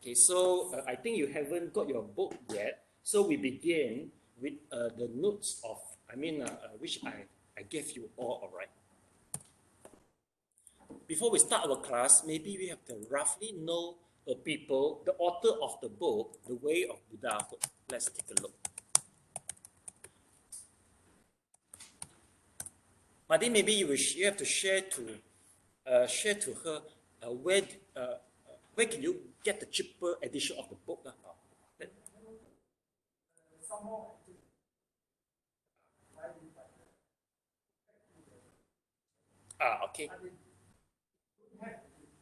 Okay, so I think you haven't got your book yet. So we begin with the notes of, which I gave you all right? Before we start our class, maybe we have to roughly know the people, the author of the book, The Way of Buddhahood. Let's take a look. But then maybe you have to share to her where can you get the cheaper edition of the book? Okay.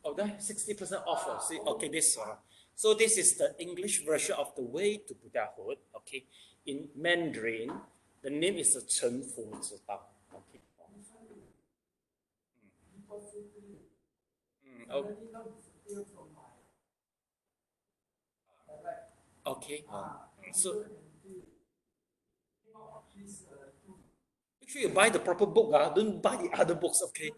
Oh, that 60% off. See, okay, this one. So this is the English version of The Way to Buddhahood. Okay, in Mandarin, the name is Chen Fu Zi Dao. Okay. Okay. So make sure you buy the proper book. Don't buy the other books. Okay.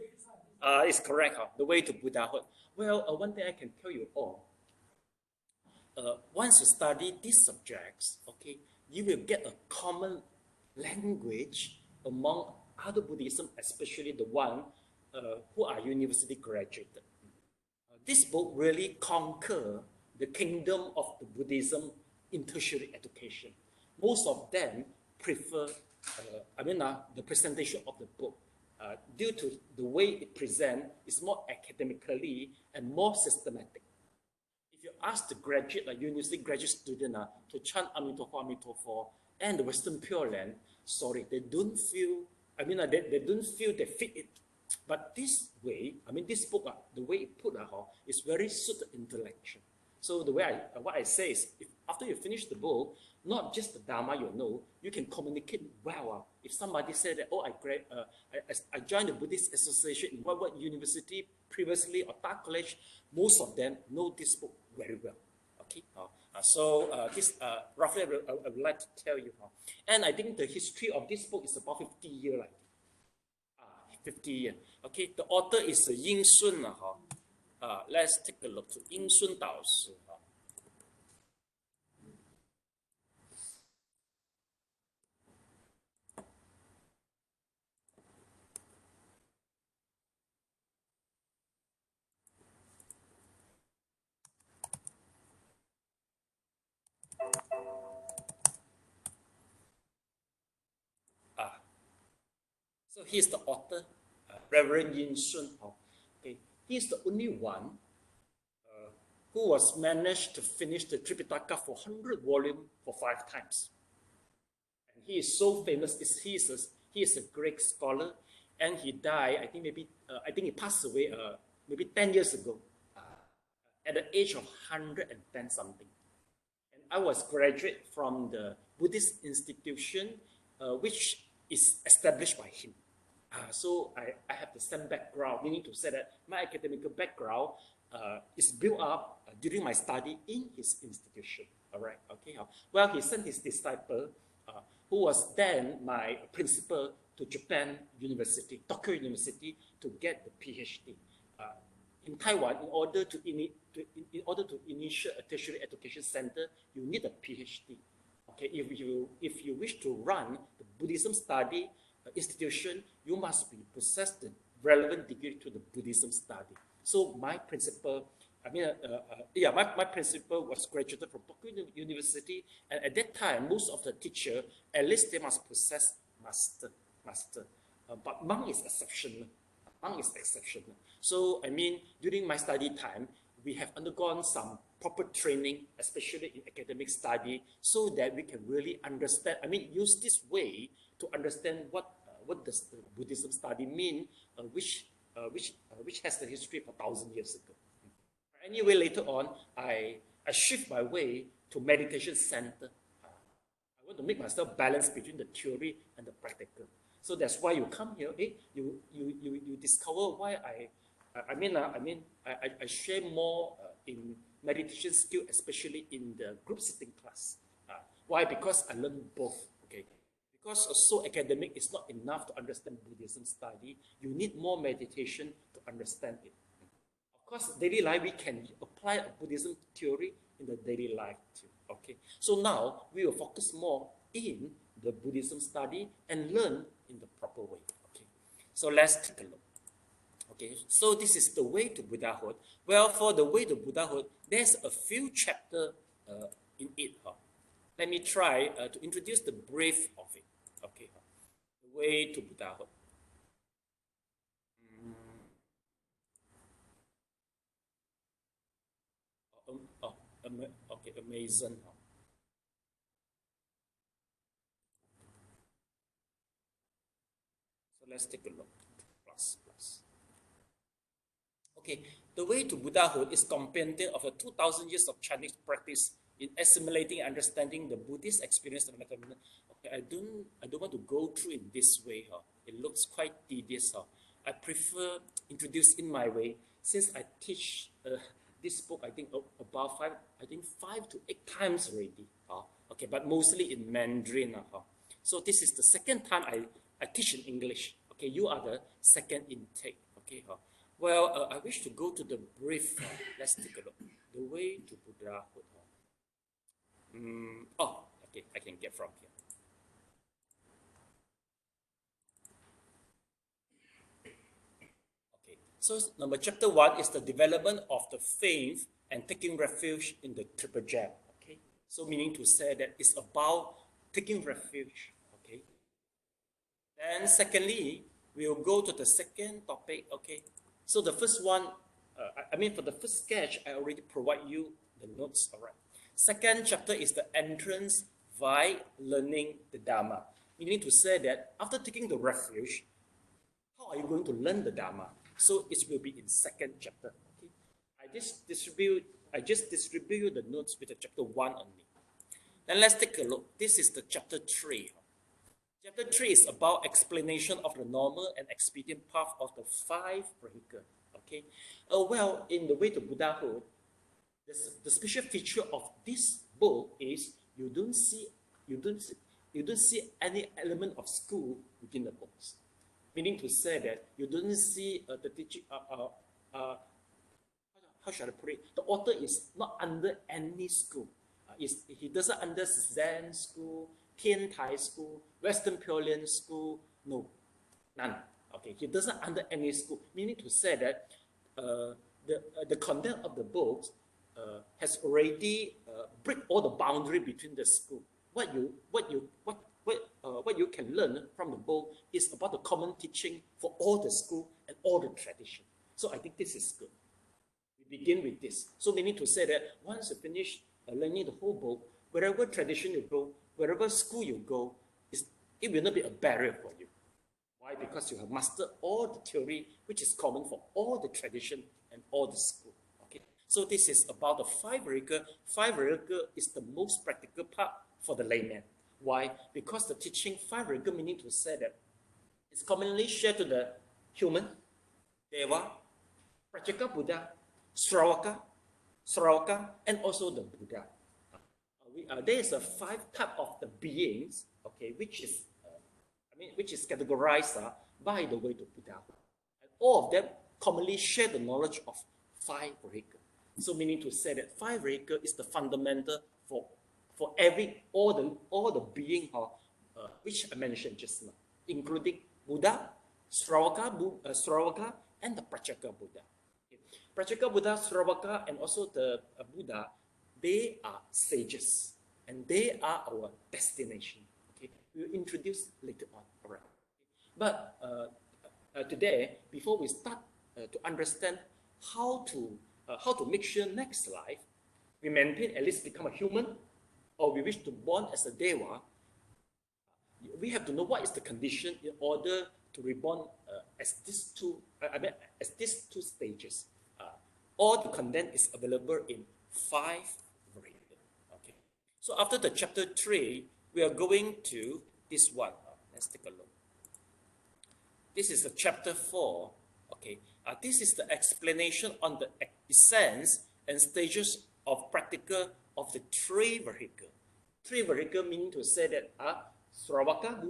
It's correct. The Way to Buddhahood. Well, one thing I can tell you all. Once you study these subjects, okay, you will get a common language among other Buddhism, especially the one who are university graduated. This book really conquer the kingdom of the Buddhism in tertiary education. Most of them prefer, the presentation of the book. Due to the way it presents, is more academically and more systematic. If you ask the graduate, university graduate student to chant Amitofo, and the Western Pure Land, sorry, they don't feel, they don't feel they fit it. But this way, this book, the way it put is very suited intellectual. So the way what I say is, if after you finish the book, not just the Dharma you know, you can communicate well. If somebody said that, oh, I joined the Buddhist Association in what university previously or that college, most of them know this book very well. Okay, this roughly I would like to tell you. And I think the history of this book is about 50 years. 50 years. Okay, the author is Ying Sun. Let's take a look to Ying Sun Dao Shi. So he's the author, Reverend Yin Sun. Okay, he's the only one who was managed to finish the Tripitaka for 100 volumes for 5 times. And he is so famous. He is a Greek scholar, and he died. I think he passed away maybe 10 years ago, at the age of 110 something. And I was graduate from the Buddhist institution, which is established by him. So I have the same background, meaning to say that my academic background is built up during my study in his institution. All right, okay. Well, he sent his disciple, who was then my principal, to Japan University, Tokyo University, to get the PhD. In Taiwan, in order to initiate a tertiary education center, you need a PhD. Okay, if you wish to run the Buddhism study institution, you must possess the relevant degree to the Buddhism study. So my principal, my principal was graduated from Tokyo University, and at that time, most of the teacher, at least they must possess master. But monk is exceptional. So during my study time, we have undergone some proper training, especially in academic study, so that we can really understand, use this way to understand what does the Buddhism study mean, which has the history of 1,000 years ago. Anyway, later on, I shift my way to meditation center. I want to make myself balance between the theory and the practical. So that's why you come here. You discover why I share more in meditation skill, especially in the group sitting class. Why? Because I learn both. Okay, because so academic is not enough to understand Buddhism study. You need more meditation to understand it. Of course, daily life we can apply a Buddhism theory in the daily life too. Okay, so now we will focus more in the Buddhism study and learn in the proper way. Okay, so let's take a look. Okay, so this is the way to Buddhahood. Well, for the way to Buddhahood, there's a few chapters in it. Let me try to introduce the brief of it. Okay, the way to Buddhahood. Okay, amazing. So let's take a look. Plus. Okay, the way to Buddhahood is compendium of 2,000 years of Chinese practice in assimilating and understanding the Buddhist experience of enlightenment. Okay, I don't want to go through in this way. It looks quite tedious. I prefer introduce in my way, since I teach this book, I think about 5 to 8 times already. Okay, but mostly in Mandarin. So this is the second time I teach in English. Okay, you are the second intake. Okay. Well, I wish to go to the brief. Let's take a look. The way to Buddhahood. Okay, I can get from here. Okay, so chapter 1 is the development of the faith and taking refuge in the triple gem. Okay, so meaning to say that it's about taking refuge. Okay, then secondly, we'll go to the second topic. Okay, so the first one, for the first sketch, I already provide you the notes. All right. Second chapter is the entrance by learning the Dharma. Meaning to say that after taking the refuge, how are you going to learn the Dharma? So it will be in second chapter. Okay. I just distribute the notes with the chapter 1 only. Then let's take a look. This is the chapter 3. Chapter 3 is about explanation of the normal and expedient path of the 5 vehicles. Okay. Well, in the way to Buddhahood, the special feature of this book is you don't see any element of school within the books. Meaning to say that you don't see the teaching. How should I put it? The author is not under any school. He doesn't under Zen school, Tian Tai school, Western Pure school. No, none. Okay, he doesn't under any school. Meaning to say that the content of the books has already break all the boundary between the school. What you can learn from the book is about the common teaching for all the school and all the tradition. So I think this is good. We begin with this. So meaning to say that once you finish learning the whole book, wherever tradition you go, wherever school you go, it will not be a barrier for you. Why? Because you have mastered all the theory which is common for all the tradition and all the school. Okay. So this is about the 5 vehicles. 5 vehicles is the most practical part for the layman. Why? Because the teaching 5 vehicles meaning to say that it's commonly shared to the human, Deva, Prajaka Buddha, Sravaka, and also the Buddha. There is a 5 type of the beings, okay, which is categorized by the way to Buddha. And all of them commonly share the knowledge of 5 vehicles. So meaning to say that 5 vehicles is the fundamental for all the being which I mentioned just now, including Buddha, Sravaka, and the Prajaka Buddha. Okay. Prajaka Buddha, Sravaka, and also the Buddha, they are sages, and they are our destination. Okay, we will introduce later on. All right. But today, before we start to understand how to make sure next life we maintain at least become a human, or we wish to born as a Deva, we have to know what is the condition in order to reborn as these two stages. All the content is available in 5 vehicles. Okay. So after the chapter 3, we are going to this one. Let's take a look. This is the chapter 4. Okay. This is the explanation on the essence and stages of practical of the 3 vehicles. 3 vehicles meaning to say that Sravaka,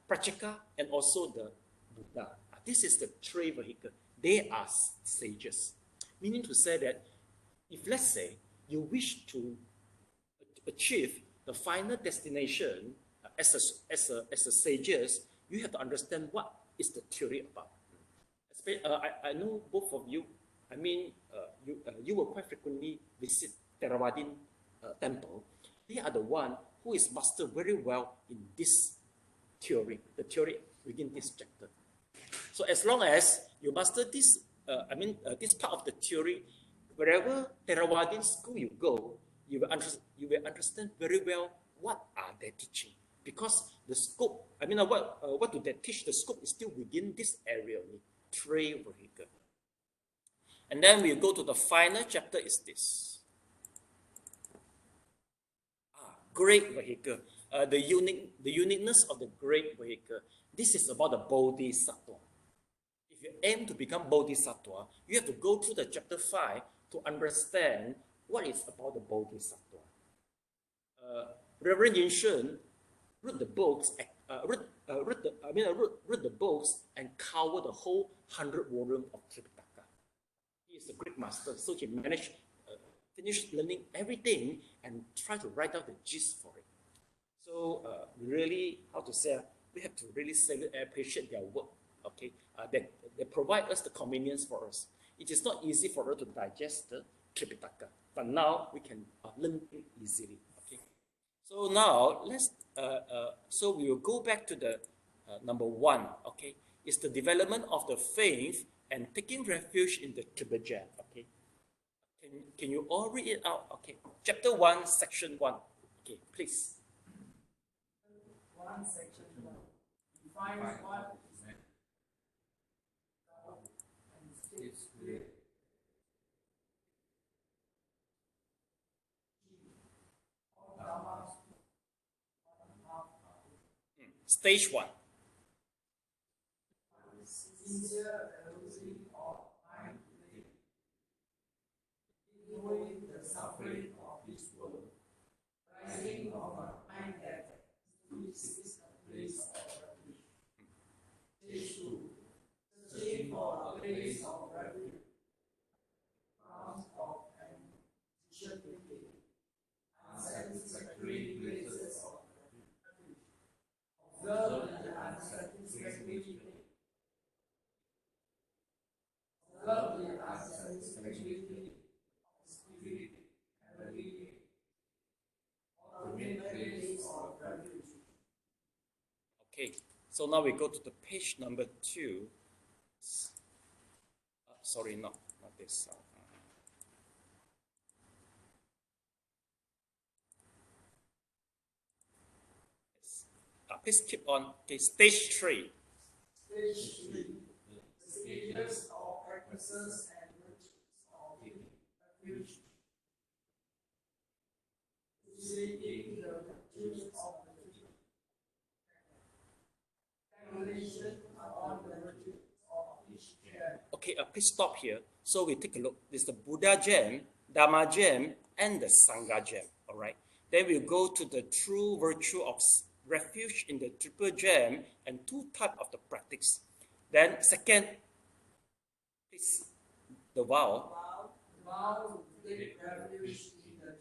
Prajaka, and also the Buddha. This is the 3 vehicles. They are sages. Meaning to say that if let's say you wish to achieve the final destination as a sages, you have to understand what is the theory about. I know both of you. I mean, you will quite frequently visit Theravadin temple. They are the one who is mastered very well in this theory, the theory within this chapter. So as long as you master this, this part of the theory, wherever Theravadin school you go, you will understand very well what are they teaching, because the scope, what do they teach? The scope is still within this area only, three vehicle. And then we go to the final chapter. Is this great vehicle? The uniqueness of the great vehicle. This is about the Bodhisattva. If you aim to become Bodhisattva, you have to go through the chapter 5 to understand what is about the Bodhisattva. Reverend Jing Xing wrote the books, wrote the books and covered the whole 100 volume of Tripitaka. He is a great master, so he managed finish learning everything and try to write out the gist for it. So really, how to say, we have to really appreciate their work. Okay, they provide us the convenience for us. It is not easy for us to digest the Tripitaka, but now we can learn it easily. Okay, so now so we will go back to the number 1. Okay, it's the development of the faith and taking refuge in the Triple Gem. Okay, can you all read it out? Okay, chapter 1, section 1. Okay, please. 1, section 1. Defines what is and states clear. Stage 1. Sincere evolution of mind, knowing the suffering of this world, rising of a mind that is a place of refuge. Stage 2. Searching for a place of refuge, grounds of and decision making, unsatisfactory places of refuge. Observe the unsatisfactory. Observe the unsatisfactory of spirit and belief. Ultimate place of refuge. Okay, so now we go to the page number 2. Sorry, not this. Please keep on. Okay, stage 3. Stage 3. The stages of practices and virtues of refuge. Seeking the virtues of refuge. Calculation on the virtues of each gem. Okay, please stop here. So we take a look. This is the Buddha gem, Dharma gem, and the Sangha gem. All right. Then we'll go to the true virtue of refuge in the Triple Gem and 2 types of the practice. Then second, please, the vow. The vow to take refuge in the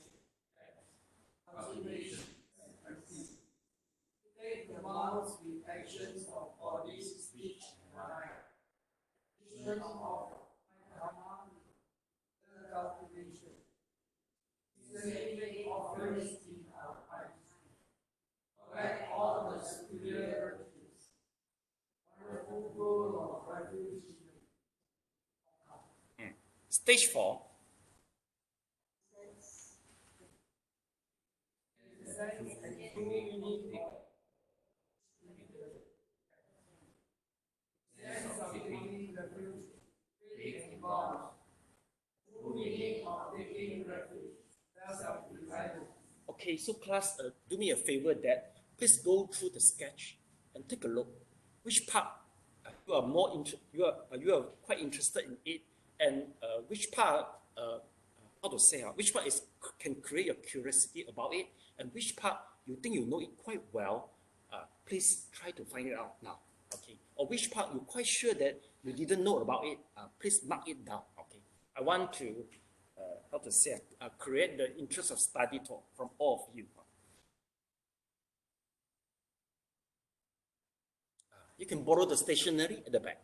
cultivation and practice. Take the vows with actions of body, speech, and mind. Vision of dharma, the cultivation. Sacred offerings in our lives. Collect all the superior virtues. Wonderful goal of refuge. Stage 4. Okay, so class, do me a favor that please go through the sketch and take a look which part you are more you are quite interested in it, and which part which part can create your curiosity about it, and which part you think you know it quite well. Please try to find it out now. Okay, or which part you're quite sure that you didn't know about it. Please mark it down. Okay, I want to how to say, create the interest of study from all of you. You can borrow the stationery at the back.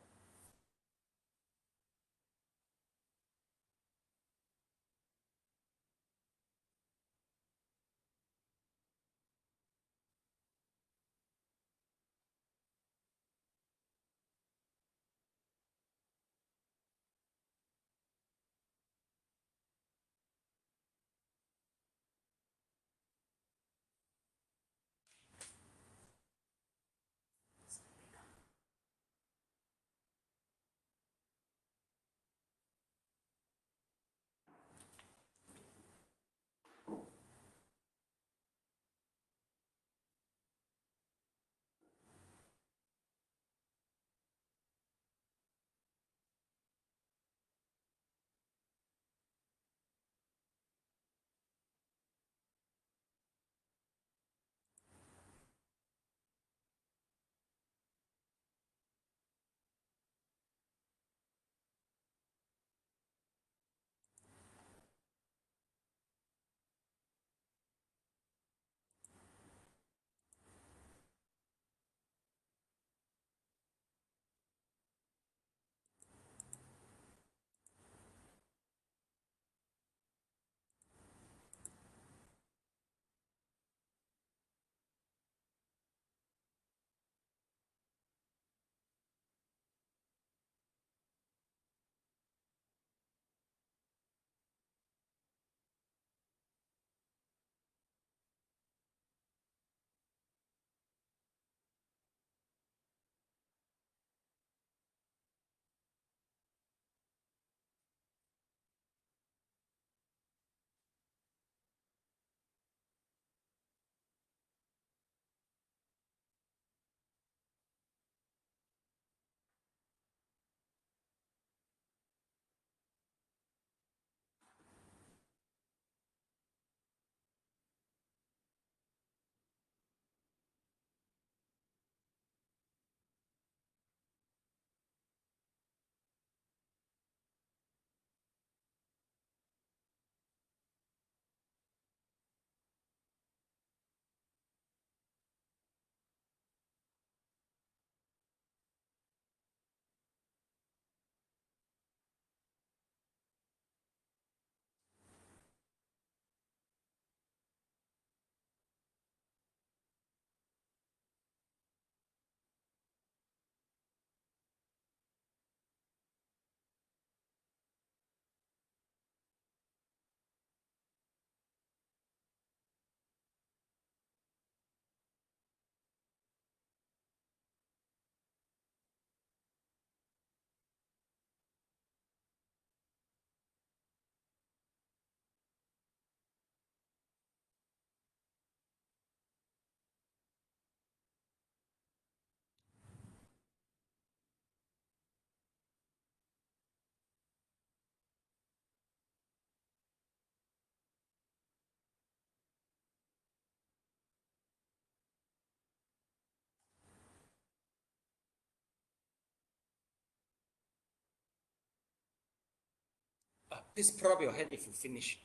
Please pull up your hand if you finish.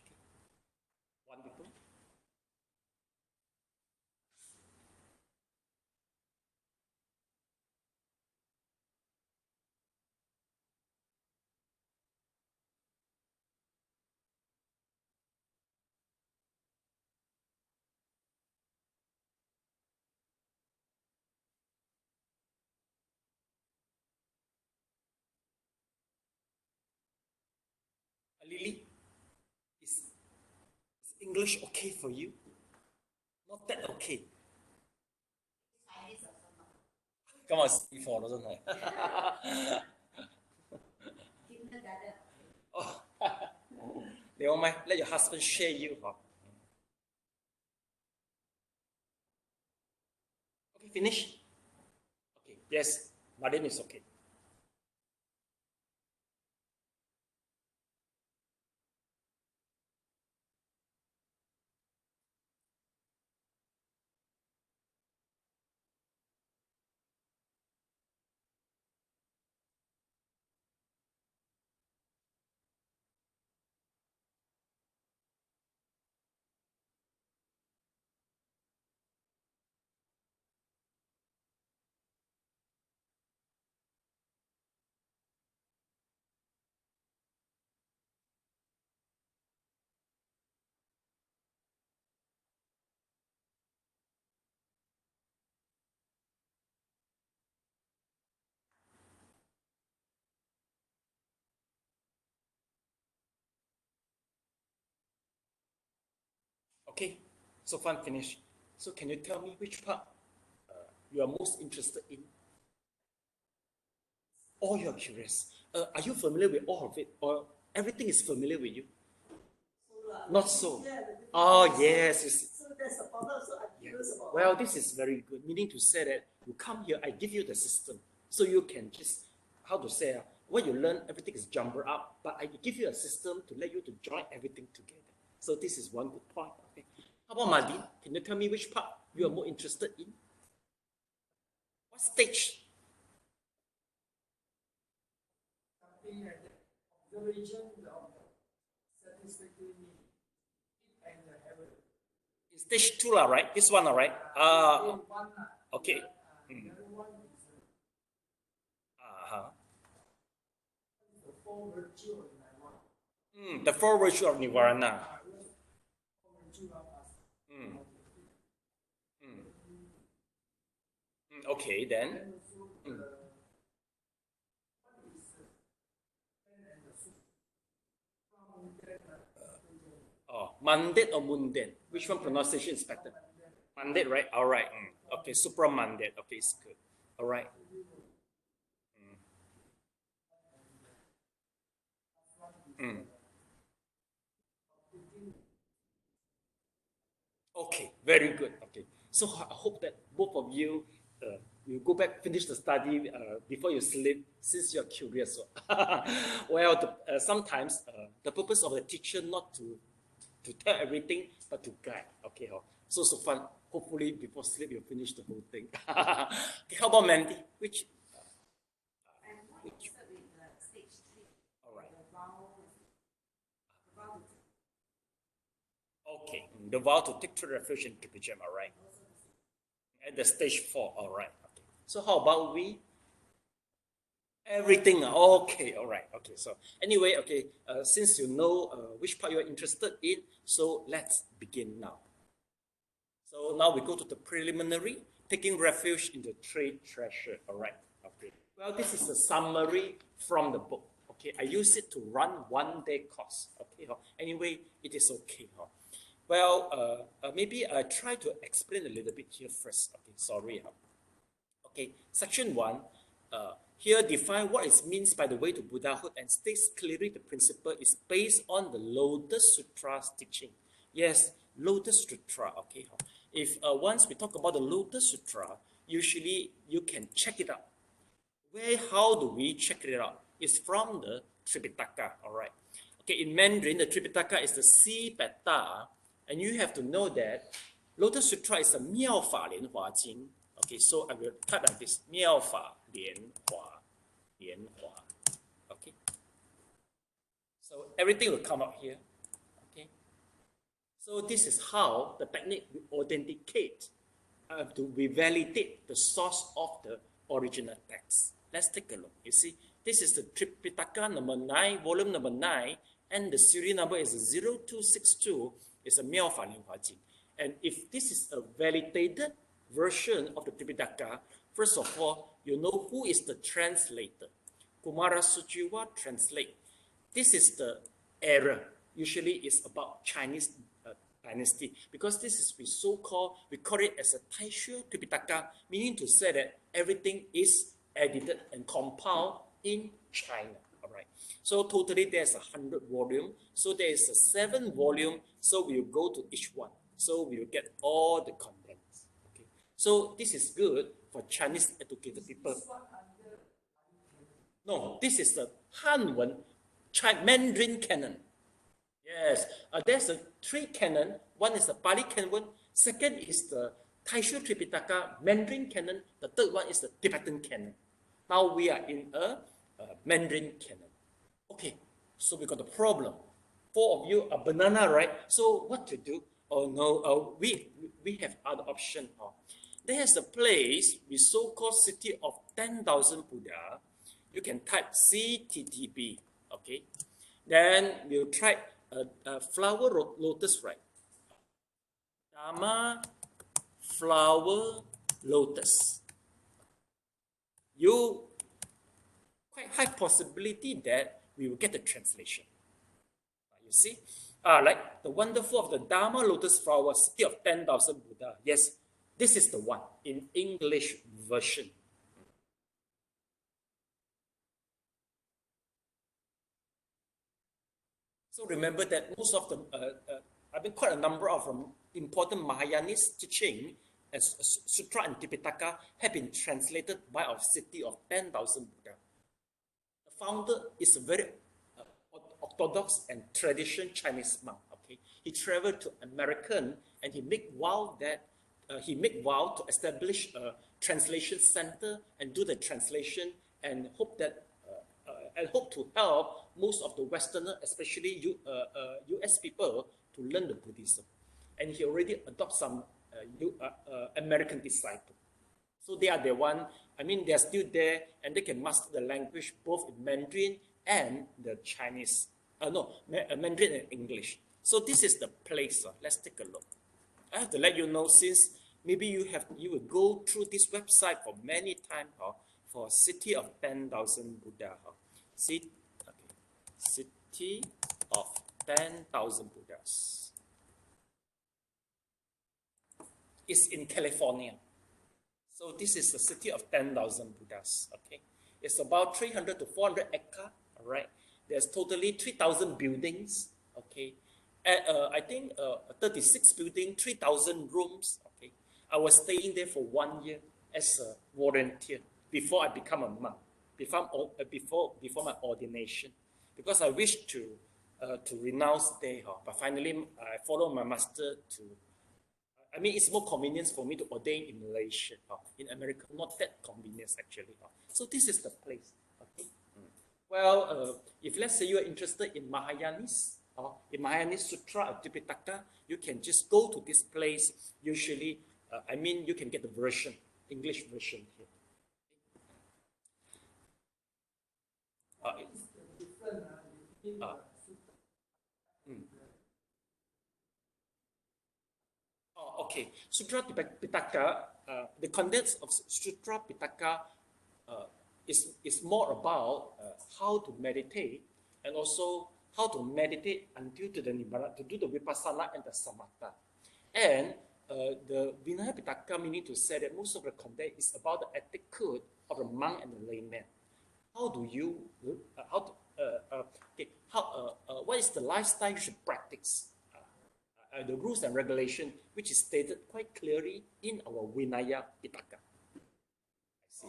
Wonderful. Lily, is English okay for you? Not that okay. Come on, speak for doesn't it? Oh, never mind. Let your husband share you. Huh? Okay, finish. Okay, yes, Martin is okay. Okay, so fun finish. So can you tell me which part you are most interested in? Or you're curious? Are you familiar with all of it? Or everything is familiar with you? Not so. Oh, yes. So that's a problem. So I'm curious about. Well, this is very good. Meaning to say that you come here, I give you the system. So you can just, how to say, what you learn, everything is jumbled up. But I give you a system to let you to join everything together. So this is one good point. Okay. How about Madin? Can you tell me which part you are more interested in? What stage? Something like that. Observation of satisfactory need and the heaven. It's stage 2, right? This one, all right? Okay. The other one is Uh-huh. the four virtues of Taiwan. The 4 virtues of Nivarana. Okay, then. Oh, mandate or mundane? Which one pronunciation is better? Mandate, right? All right. Okay, supramandate. Okay, it's good. All right. Okay, very good. Okay, so I hope that both of you will go back, finish the study before you sleep, since you're curious. Well, sometimes the purpose of the teacher not to tell everything, but to guide. Okay, so fun. Hopefully, before sleep, you'll finish the whole thing. Okay, how about Mandy? Which? All right. Okay, the vow to take true refuge in refuge, all right. At the stage 4, all right. Okay. So how about we? Everything, okay, all right. Okay, so anyway, okay, since you know which part you are interested in, so let's begin now. So now we go to the preliminary, taking refuge in the trade treasure, all right. Okay. Well, this is a summary from the book. Okay, I use it to run 1-day course. Okay, anyway, it is okay. Well, maybe I try to explain a little bit here first. Okay, sorry. Okay, section 1. Here define what it means by the way to Buddhahood and states clearly the principle is based on the Lotus Sutra's teaching. Yes, Lotus Sutra. Okay, if once we talk about the Lotus Sutra, usually you can check it out. How do we check it out? It's from the Tripitaka. All right. Okay, in Mandarin, the Tripitaka is the Si Peta. And you have to know that Lotus Sutra is a 妙法莲华经. Okay, so I will type like this: 妙法莲华. Okay. So everything will come out here. Okay. So this is how the technique will authenticate, we validate the source of the original text. Let's take a look. You see, this is the Tripitaka number 9, volume number 9, and the serial number is 0262. It's a 妙法莲华经. And if this is a validated version of the Tripitaka, first of all, you know who is the translator. Kumara Sujiwa translate. This is the error. Usually it's about Chinese dynasty, because this is we call it as a Taishu Tripitaka, meaning to say that everything is edited and compiled in China. So totally there's 100 volume. So there is a 7 volume. So we'll go to each one. So we'll get all the contents. Okay. So this is good for Chinese educated people. No, this is the Hanwen Mandarin canon. Yes, there's a 3 canon. One is the Pali canon. Second is the Taishu Tripitaka Mandarin canon. The third one is the Tibetan canon. Now we are in a Mandarin canon. Okay, so we got a problem. 4 of you are banana, right? So what to do? Oh no, we have other option. There's a place with so-called city of 10,000 Buddha. You can type CTTB. Okay, then we'll try a flower lotus, right? Dharma flower lotus. You quite high possibility that we will get the translation. You You see? Like the wonderful of the Dharma lotus flower, city of 10,000 Buddha. Yes, this is the one in English version. So remember that most of the, quite a number of important Mahayanist teaching as Sutra and Tipitaka have been translated by our city of 10,000 Buddha. The founder is a very orthodox and traditional Chinese monk. Okay, he traveled to American and he made vow to establish a translation center and do the translation and hope to help most of the Westerner, especially US people, to learn the Buddhism. And he already adopted some American disciples. So they are the one, they are still there and they can master the language both in Mandarin and the Chinese. Mandarin and English. So this is the place. Let's take a look. I have to let you know, since maybe you will go through this website for many times for City of 10,000 Buddha. City of 10,000 Buddhas. It's in California. So this is the city of 10,000 Buddhas. Okay, it's about 300 to 400 acres. All right, there's totally 3,000 buildings. Okay, I think 36 buildings, 3,000 rooms. Okay, I was staying there for 1 year as a volunteer before I become a monk. Before my ordination, because I wish to renounce there, but finally I followed my master to. It's more convenience for me to ordain in Malaysia. In America, not that convenience actually. So this is the place. Okay. Well, if let's say you are interested in Mahayanis, in Mahayanis Sutra or Tipitaka, you can just go to this place. Usually, you can get the version, English version here. Okay. Sutra Pitaka, the contents of Sutra Pitaka is more about how to meditate and also how to meditate until to the Nibbana, to do the Vipassana and the Samatha. And the Vinaya Pitaka meaning to say that most of the content is about the etiquette of the monk and the layman. How do you, what is the lifestyle you should practice? The rules and regulation, which is stated quite clearly in our Vinaya Pitaka. I see.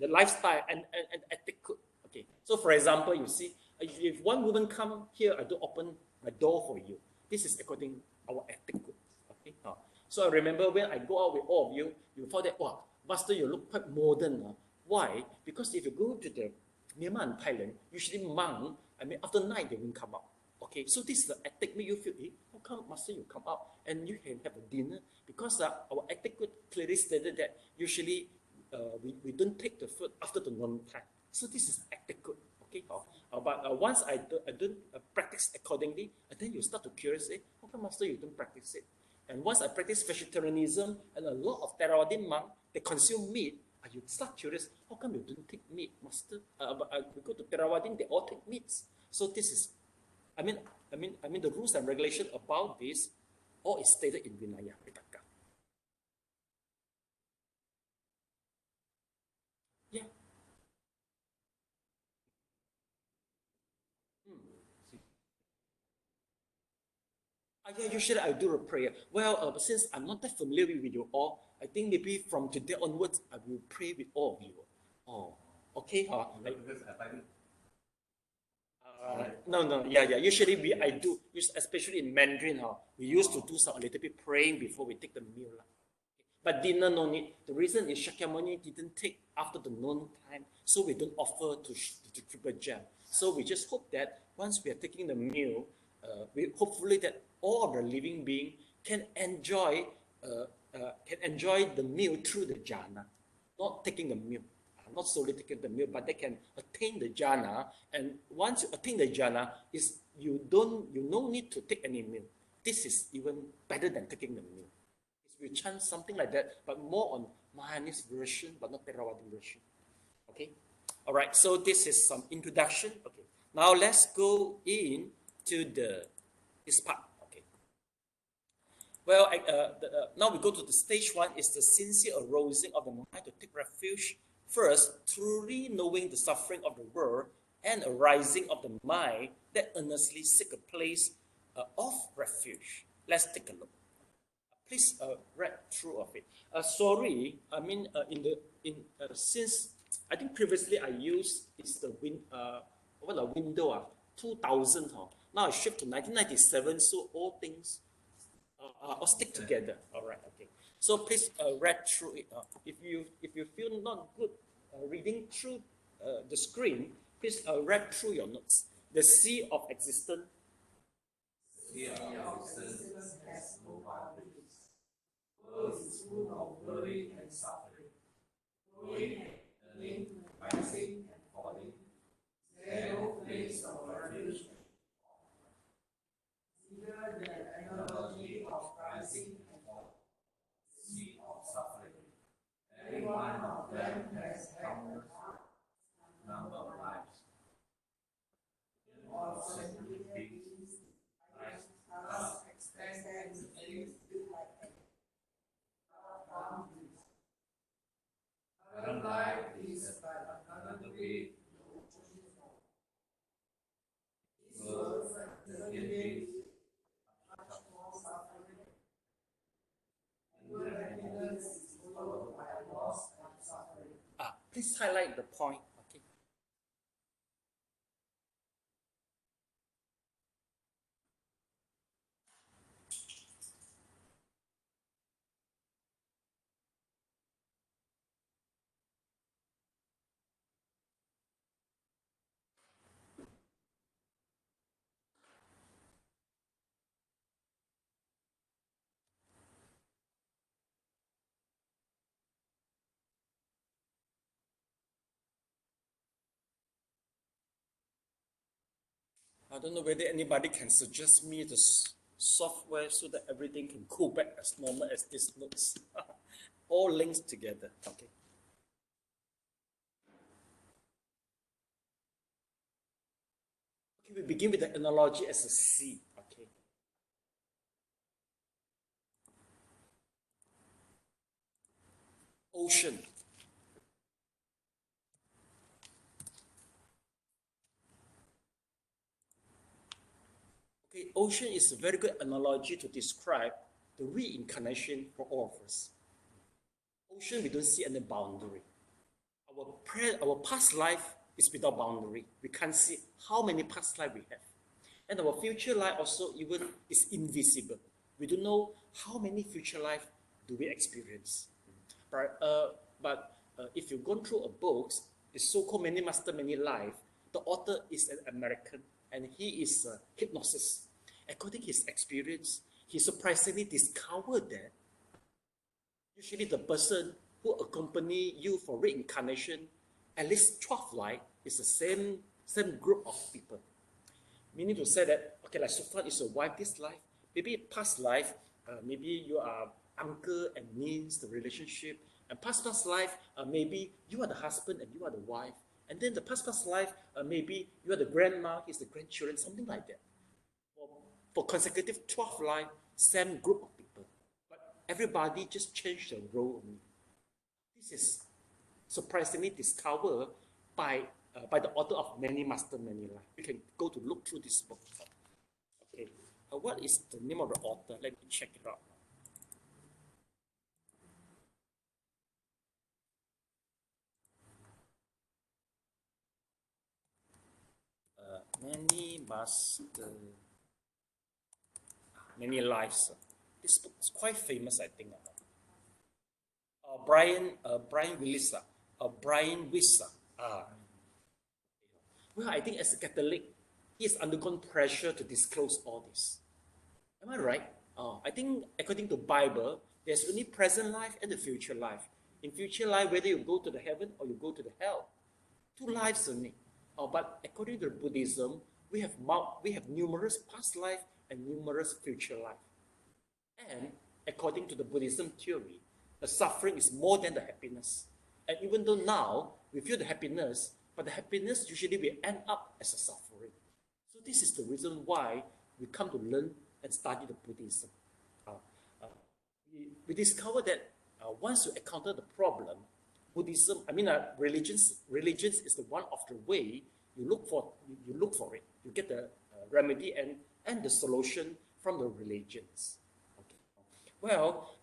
The lifestyle and etiquette. Okay. So for example, you see, if one woman come here, I do open my door for you. This is according to our etiquette. Okay. So I remember when I go out with all of you, you thought that, wow, Master, you look quite modern. Why? Because if you go to the Myanmar and Thailand, usually monk, after night they won't come out. Okay, so this is the etiquette make you feel, how come Master you come out and you can have a dinner? Because our etiquette clearly stated that usually we don't take the food after the noon time. So this is etiquette. Okay, but once I don't practice accordingly, and then you start to curious, how come Master you don't practice it? And once I practice vegetarianism, and a lot of Theravada monks, they consume meat, you start curious, how come you don't take meat, Master? We go to Theravada, they all take meats. So this is, the rules and regulations about this, all is stated in Vinaya Pitaka. Yeah. Usually I do a prayer. Well, since I'm not that familiar with you all, I think maybe from today onwards, I will pray with all of you. Oh, okay. No. Usually I do, especially in Mandarin. We used to do a little bit praying before we take the meal. But dinner, no need. The reason is Shakyamuni didn't take after the noon time, so we don't offer to Triple Jam. So we just hope that once we are taking the meal, hopefully that all of the living beings can enjoy the meal through the jhana, not taking the meal. Not solely taking the meal, but they can attain the jhana. And once you attain the jhana, you no need to take any meal. This is even better than taking the meal. We chant something like that, but more on Mahayanist version, but not Theravada version. Okay? All right, so this is some introduction. Okay. Now let's go into this part. Okay. Well, now we go to the stage one. Is the sincere arousing of the mind to take refuge. First, truly knowing the suffering of the world and arising of the mind that earnestly seek a place of refuge. Let's take a look. Please read through of it. Sorry, I mean since I think previously I used is the window 2000. Now I shift to 1997, so all things all stick together. All right, okay. So please read through it. If you feel not good reading through the screen, please read through your notes. The sea of existence. Sea of existence has no boundaries. World is full of worry and suffering. Growing and learning, rising and falling. There no place of refuge. Consider the analogy of rising and falling. Sea of suffering. Every one of them has had a number of lives. All sentient beings, thus extend things like boundaries. Our life is but another way. This world sentient beings much more suffering. And your happiness is followed by loss and suffering. Please highlight the point. Okay. I don't know whether anybody can suggest me the software so that everything can go back as normal as these notes. All links together. Okay. Okay, we begin with the analogy as a sea. Okay. Ocean. Okay, ocean is a very good analogy to describe the reincarnation for all of us. Ocean, we don't see any boundary. Our past life is without boundary. We can't see how many past life we have. And our future life also even is invisible. We don't know how many future life do we experience. But if you've gone through a book, it's so-called Many Master, Many Life, the author is an American and he is a hypnosis. According to his experience, he surprisingly discovered that usually the person who accompany you for reincarnation, at least 12 life, is the same group of people. Meaning to say that, okay, like so far is your wife this life, maybe past life, maybe you are uncle and niece, the relationship, and past life, maybe you are the husband and you are the wife, and then the past life, maybe you are the grandma, he's the grandchildren, something like that. For consecutive 12 life, same group of people. But everybody just changed their role only. This is surprisingly discovered by the author of Many Master, Many Life. You can go to look through this book. Okay, what is the name of the author? Let me check it out. Many Master, Many Lives. This book is quite famous, I think. Brian Willis. Brian Wiss. Well, I think as a Catholic, he has undergone pressure to disclose all this. Am I right? I think according to Bible, there's only present life and the future life. In future life, whether you go to the heaven or you go to the hell, 2 lives only. But according to Buddhism, we have numerous past life and numerous future life. And according to the Buddhism theory, the suffering is more than the happiness. And even though now we feel the happiness, but the happiness usually will end up as a suffering. So this is the reason why we come to learn and study the Buddhism. We discover that once you encounter the problem, Buddhism, religions is the one of the way you look for it. You get the remedy and the solution from the religions. Okay. Well,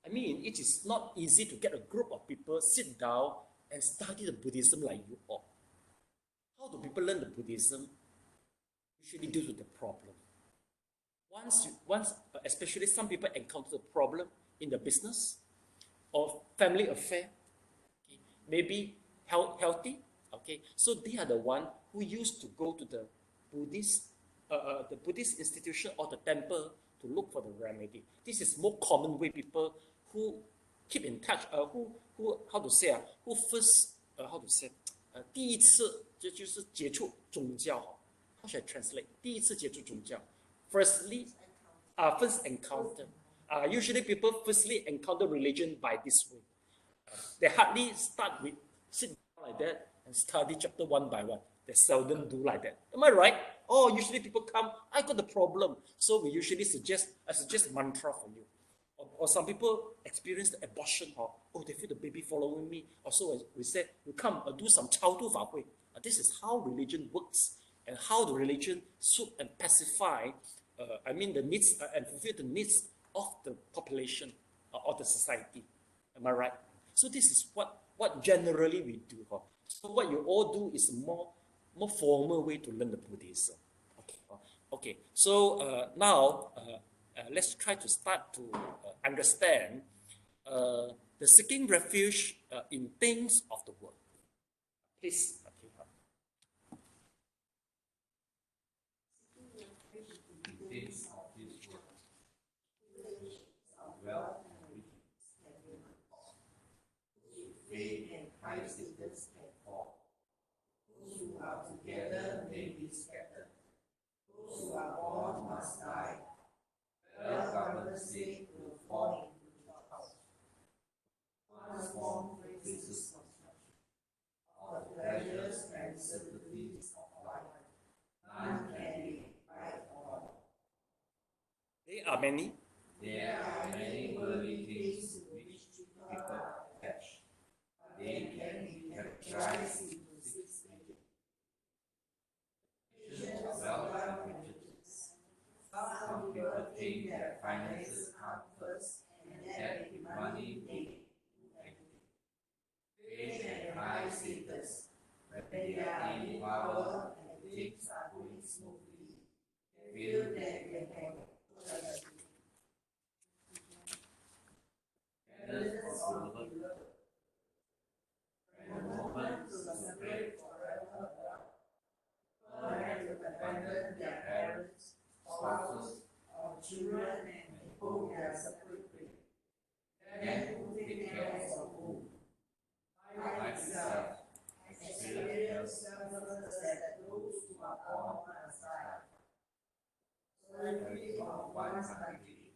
it is not easy to get a group of people sit down and study the Buddhism like you all. How do people learn the Buddhism? Usually due to the problem. Once, especially some people encounter the problem in the business or family affair, okay, maybe healthy, okay. So they are the one who used to go to the Buddhist institution or the temple to look for the remedy. This is more common way people who keep in touch, who first 第一次就是接触宗教 how should I translate 第一次接触宗教 first encounter usually people firstly encounter religion by this way. They hardly start with sit down like that and study chapter one by one. They seldom do like that. Am I right? Oh, usually people come, I got the problem, so we usually suggest mantra for you. Or some people experience the abortion, or they feel the baby following me. Or so we say, we come do some 超度法会. This is how religion works and how the religion soothe and pacify, the needs and fulfill the needs of the population or the society. Am I right? So this is what generally we do. So what you all do is more formal way to learn the Buddhism. Okay. So now let's try to start to understand the seeking refuge in things of the world. Please. Things of this world, wealth and riches can be lost. Faith and high status can fall. Those who are together may be scattered. Those who are born must die. Well-governed state will fall into chaos. One's form faces construction. Of the pleasures and certainties of life, none can be right or wrong. There are many. There are many worldly things to which people are attached. They can be categorized into 6 stages. Of wealth and riches. Some people think that finances come first and that with money they do anything. Fame and high status, when they are in power and things are going smoothly, they feel that they can control everything. Candidates of beloved. When the moment to separate forever, people have to abandon their parents, spouses, or children and go their separate ways. Then who take care of whom? Life itself, experience tells us that those who are born must die. Sovereignty of one's country.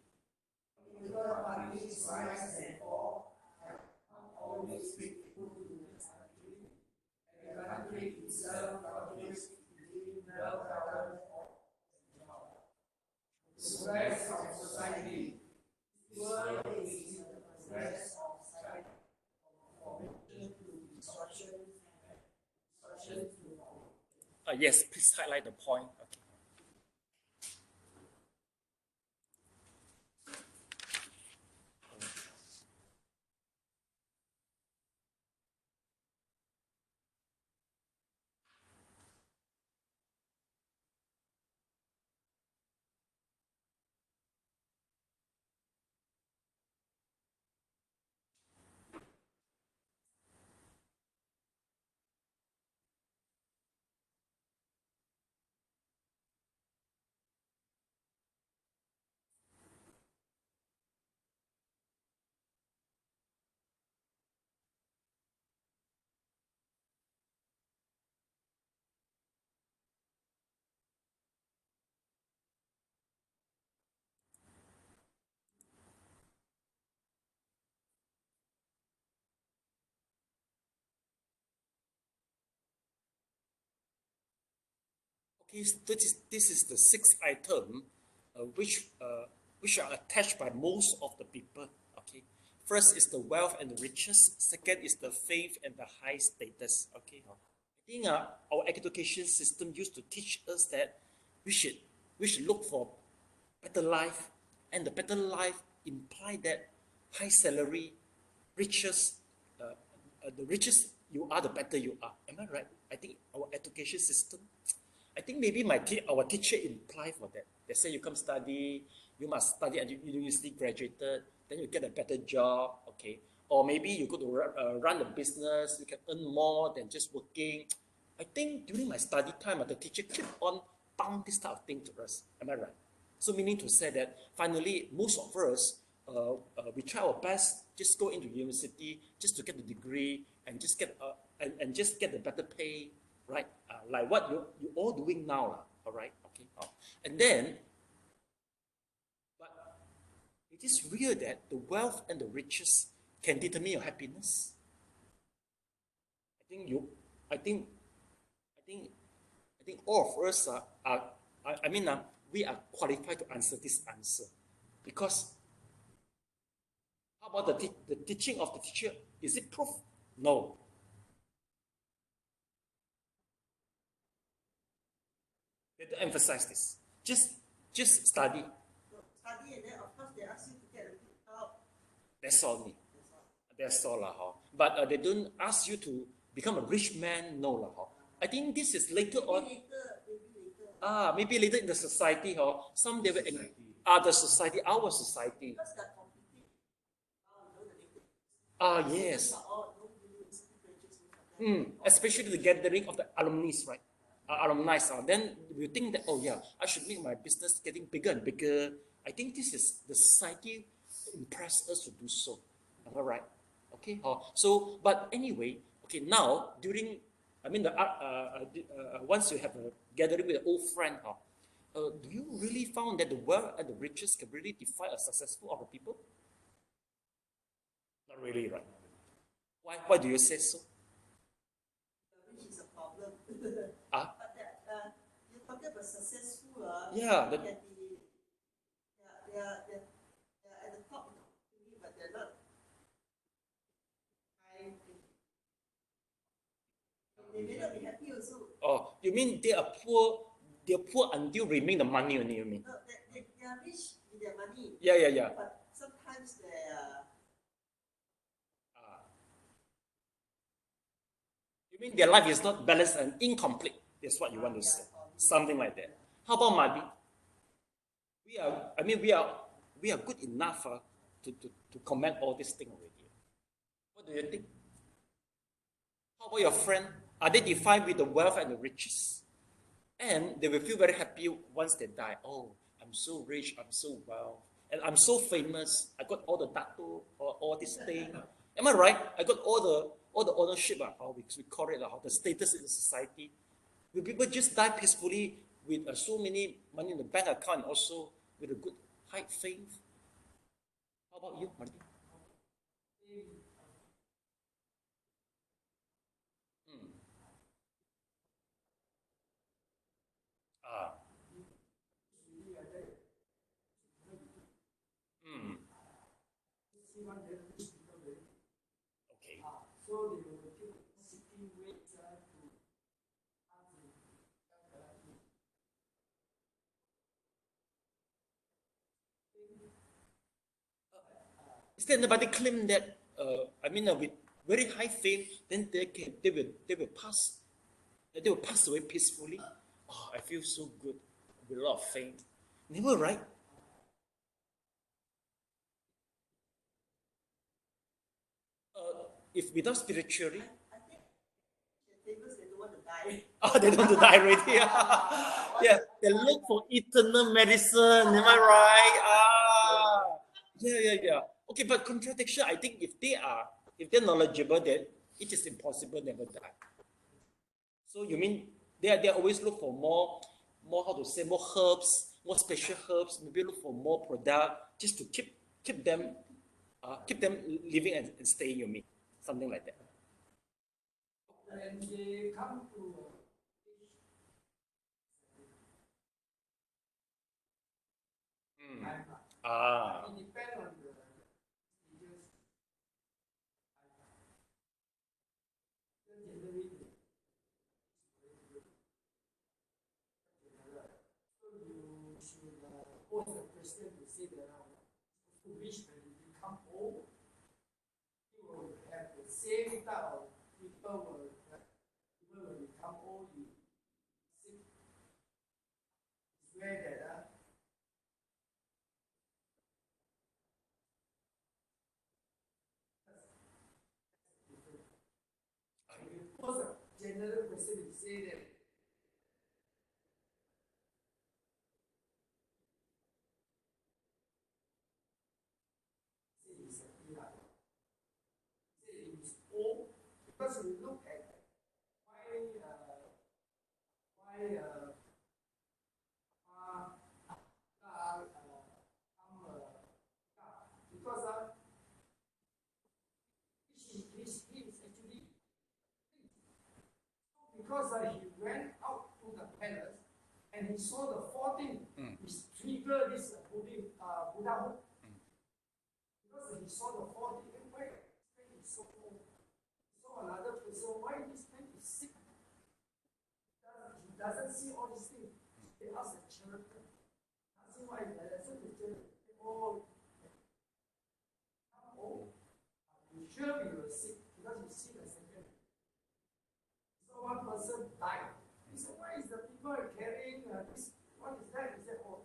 Political parties rise and fall, have always faithful to the country. And the country itself fluctuates between well-governed and power. The progress of society. This world is in the progress of society. Formation to destruction and destruction to formation. Yes, please highlight the point. Okay. Okay, so this is the sixth item, which are attached by most of the people. Okay, first is the wealth and the riches. Second is the faith and the high status. Okay, I think our education system used to teach us that we should look for better life, and the better life imply that high salary, riches. The richest you are, the better you are. Am I right? I think our education system, I think maybe our teacher implied for that. They say you come study, you must study at university graduated, then you get a better job, okay? Or maybe you go to run a business, you can earn more than just working. I think during my study time, the teacher kept on pounding this type of thing to us. Am I right? So meaning to say that finally, most of us, we try our best, just go into university, just to get the degree, and just get the better pay, right? Like what you all doing now, all right? Okay. And then, but it is real that the wealth and the riches can determine your happiness. I think all of us we are qualified to answer this answer, because how about the teaching of the teacher? Is it proof? No. They don't emphasize this. Just study. Study, and then of course they ask you to get a good job. That's all. That's all. But they don't ask you to become a rich man. No. I think this is later on. Maybe later in the society. Some they will the society, our society. Yes. Especially the gathering of the alumni, right? Alumni. Then we think that, I should make my business getting bigger and bigger. I think this is the society impress us to do so. All right. Okay. But anyway, okay. Now once you have a gathering with an old friend, do you really found that the wealth and the riches can really define a successful of a people? Not really, right? Why do you say so? Which is a problem. Ah? But you're talking about successful. Yeah. They are at the top, but they're not high. They may not be happy also. Oh, you mean they are poor? They are poor until remain the money only, you mean? No, they are rich with their money. Yeah. But sometimes they are. You mean their life is not balanced and incomplete? That's what you want to say. Something like that. How about Madi? We are good enough to comment all these things already. What do you think? How about your friend? Are they defined with the wealth and the riches? And they will feel very happy once they die. Oh, I'm so rich, I'm so well, and I'm so famous. I got all the tattoo or all this thing. Am I right? I got all the ownership, we call it, the status in the society. Will people just die peacefully with so many money in the bank account, and also with a good high faith? How about you, Martin? Okay. So they will give city rates to Is there anybody claim that with very high fame, then they will pass away peacefully? Oh, I feel so good with a lot of fame. Never, right? If without spirituality, I think they don't want to die. they don't want to die already. Yeah, they look for eternal medicine. Am I right? Yeah. Okay, but contradiction. I think if they're knowledgeable, then it is impossible never die. So you mean they always look for more more herbs, more special herbs. Maybe look for more product just to keep them living and staying. You mean something like that? When they come to lifetime. Ah. It depends on the religious lifetime. Generally, so you should pose a question to say that to wish when you become old, you will have the same type of people will become old, you sick. It's where that you pose a general question to say that because we look at why because he is actually because he went out to the palace and he saw the 14 which triggered this Buddhahood. Because he saw the 14 and why this man is so old. He saw another person, why this man is sick? He doesn't see all these things. They ask the children. Asking why he doesn't see the children. Oh, you sure you were sick because you see the second. So one person died. He said, why is the people carrying this? What is that? He said, oh,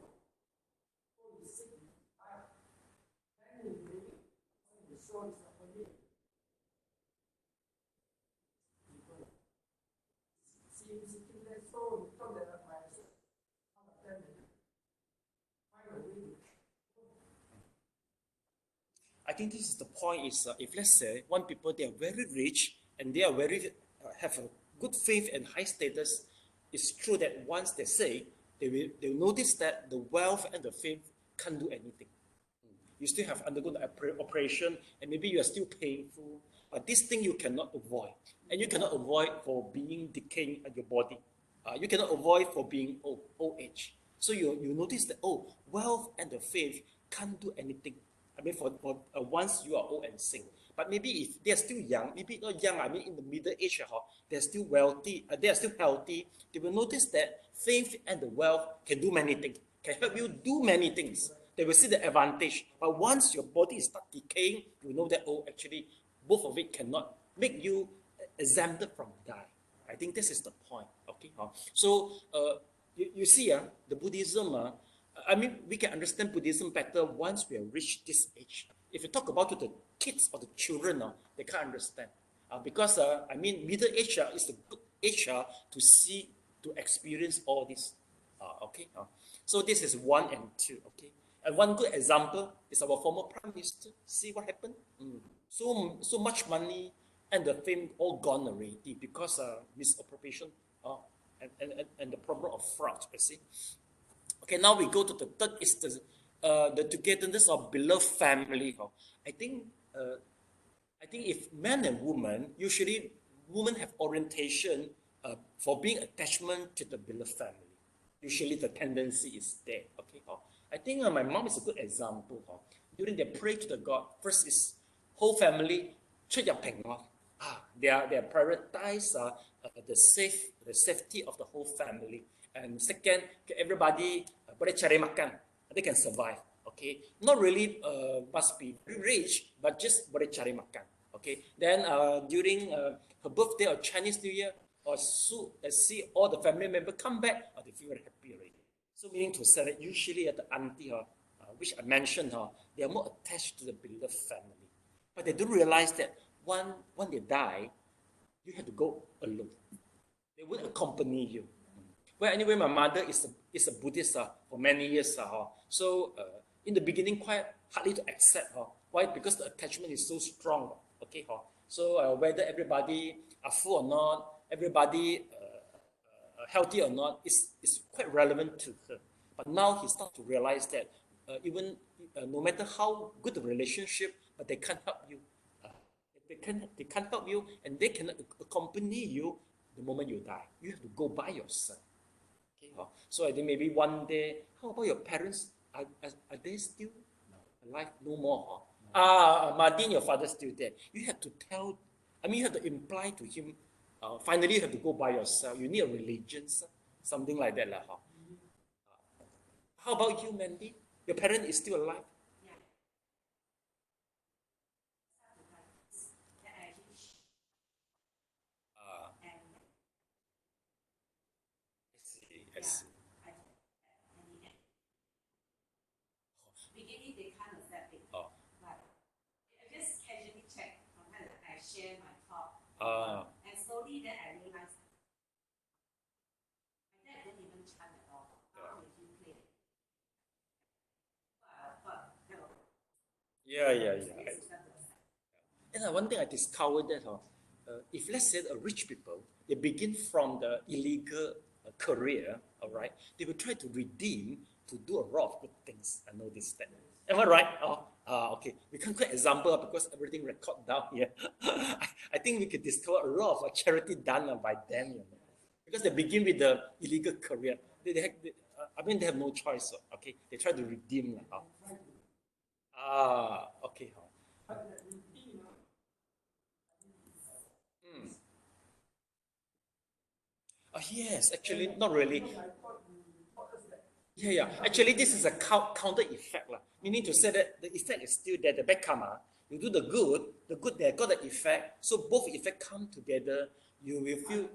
he's sick, he died. Then he saw his family. See him sitting there, so he thought that my son, find a way to. I think this is the point is if let's say one people they are very rich and they are very have a good faith and high status, it's true that once they say they will notice that the wealth and the faith can't do anything. You still have undergone the operation and maybe you are still painful, but this thing you cannot avoid, and you cannot avoid for being decaying at your body. You cannot avoid for being old age. So you notice that wealth and the faith can't do anything. I mean, for once you are old and sick. But maybe if they are still young, maybe not young, I mean in the middle age, they're still wealthy, they are still healthy, they will notice that faith and the wealth can do many things, can help you do many things. They will see the advantage. But once your body start decaying, you know that, actually, both of it cannot make you exempted from die. I think this is the point. Okay. So you see, the Buddhism, I mean, we can understand Buddhism better once we have reached this age. If you talk about to the kids or the children, they can't understand. Because, I mean, middle age is a good age to see, to experience all this. Okay. So this is 1 and 2. Okay. And one good example is our former Prime Minister. See what happened? So much money and the fame all gone already because misappropriation and the problem of fraud, you see. Okay, now we go to the third is the togetherness of beloved family. I think if man and woman, usually women have orientation for being attachment to the beloved family. Usually the tendency is there. Okay, I think my mom is a good example. During they pray to the God, first is whole family, they prioritize the safety of the whole family. And second, everybody boleh cari makan, they can survive. Okay, not really must be rich, but just boleh cari makan. Okay, then during her birthday or Chinese New Year, or see all the family members come back, they feel very happy already. So meaning to say that usually at the auntie, which I mentioned, they are more attached to the beloved family. But they don't realize that when they die, you have to go alone. They will accompany you. Well, anyway, my mother is a Buddhist for many years. So in the beginning, quite hardly to accept. Why? Because the attachment is so strong. Okay. So whether everybody are full or not, everybody healthy or not, is quite relevant to her. But now he starts to realize that even no matter how good the relationship, but they can't help you. They can't help you, and they cannot accompany you the moment you die. You have to go by yourself. Okay, so I think maybe one day, how about your parents are they still alive? No more. Martin, your father's still there. You have to tell, you have to imply to him, finally you have to go by yourself. You need a religion, something like that. How about you, Mandy? Your parent is still alive? I see. Beginning they can't accept it. But I just casually check. Sometimes I share my thought. And slowly then I realize my dad don't even chant at all. How would you play? And one thing I discovered that if let's say rich people, they begin from the illegal career, all right, they will try to redeem to do a lot of good things. I noticed that. Am I right? Okay. We can't quite example because everything recorded down here. I think we could discover a lot of charity done by them, because they begin with the illegal career. They have no choice. Okay, they try to redeem. Okay. Yes, actually, not really. Actually, this is a counter effect. Meaning to say that the effect is still there, the bad karma. You do the good they got the effect. So both effects come together. You will feel.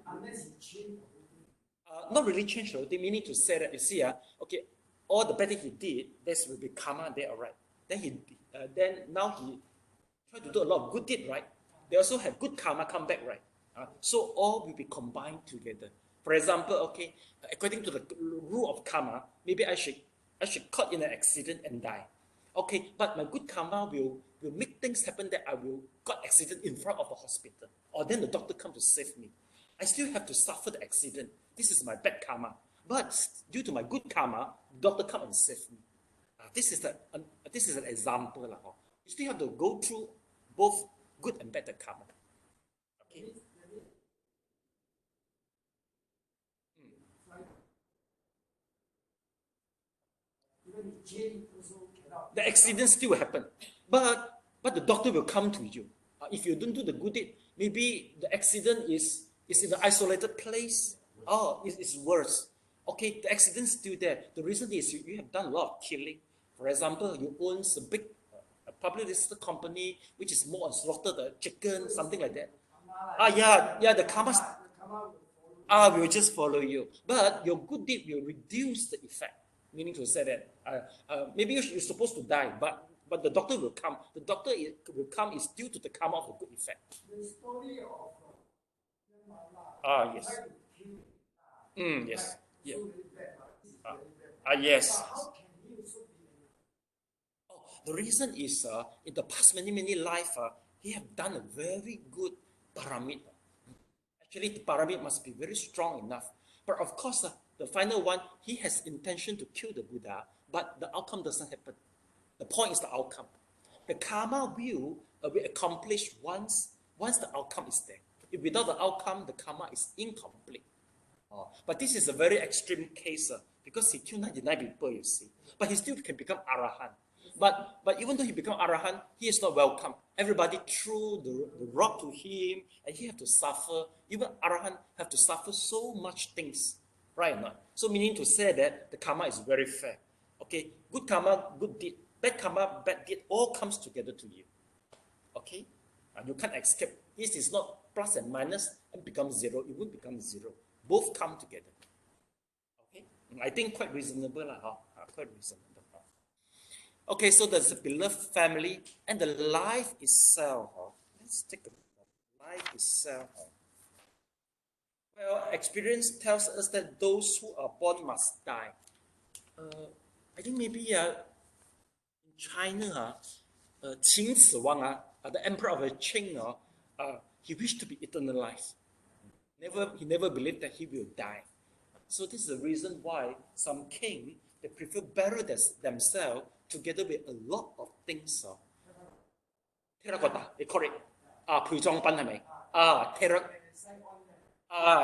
Not really change the meaning to say that, you see, okay, all the bad thing he did, this will be karma there, all right. Then now he tried to do a lot of good deed, right? They also have good karma come back, right? So all will be combined together. For example, okay, according to the rule of karma, maybe I should caught in an accident and die. Okay, but my good karma will make things happen that I will got accident in front of a hospital, or then the doctor come to save me. I still have to suffer the accident. This is my bad karma. But due to my good karma, the doctor come and save me. This is an example. You still have to go through both good and bad karma. Okay. The accident still will happen, but the doctor will come to you. If you don't do the good deed, maybe the accident is in an isolated place. It's worse. Okay, the accident's still there. The reason is you have done a lot of killing. For example, you own a big public listed company which is more slaughter the chicken, something like that. The karma will just follow you. But your good deed will reduce the effect. Meaning to say that maybe you're supposed to die, but the doctor will come. The doctor will come is due to the karma of the good effect. The story of yes. Yes. Yeah. Yes. The reason is in the past many life, he have done a very good pyramid. Actually, the pyramid must be very strong enough. But of course, the final one, he has intention to kill the Buddha, but the outcome doesn't happen. The point is the outcome. The karma will be accomplished once the outcome is there. If without the outcome, the karma is incomplete. But this is a very extreme case because he killed 99 people, you see. But he still can become Arahant. But even though he become Arahant, he is not welcome. Everybody threw the rock to him, and he have to suffer. Even Arahant have to suffer so much things, right or not? So meaning to say that the karma is very fair. Okay, good karma, good deed. Bad karma, bad deed, all comes together to you. Okay, and you can't escape. This is not plus and minus and become zero. It will become zero. Both come together. Okay, I think quite reasonable, quite reasonable. Okay, so there's the beloved family and the life itself. Let's take a look at life itself. Well, experience tells us that those who are born must die. I think maybe in China, Qin Shi Huang, the emperor of Qing, he wished to be eternal life. He never believed that he will die. So this is the reason why some king, they prefer bury themselves together with a lot of things. Terracotta, they call it. 陪葬品係咪?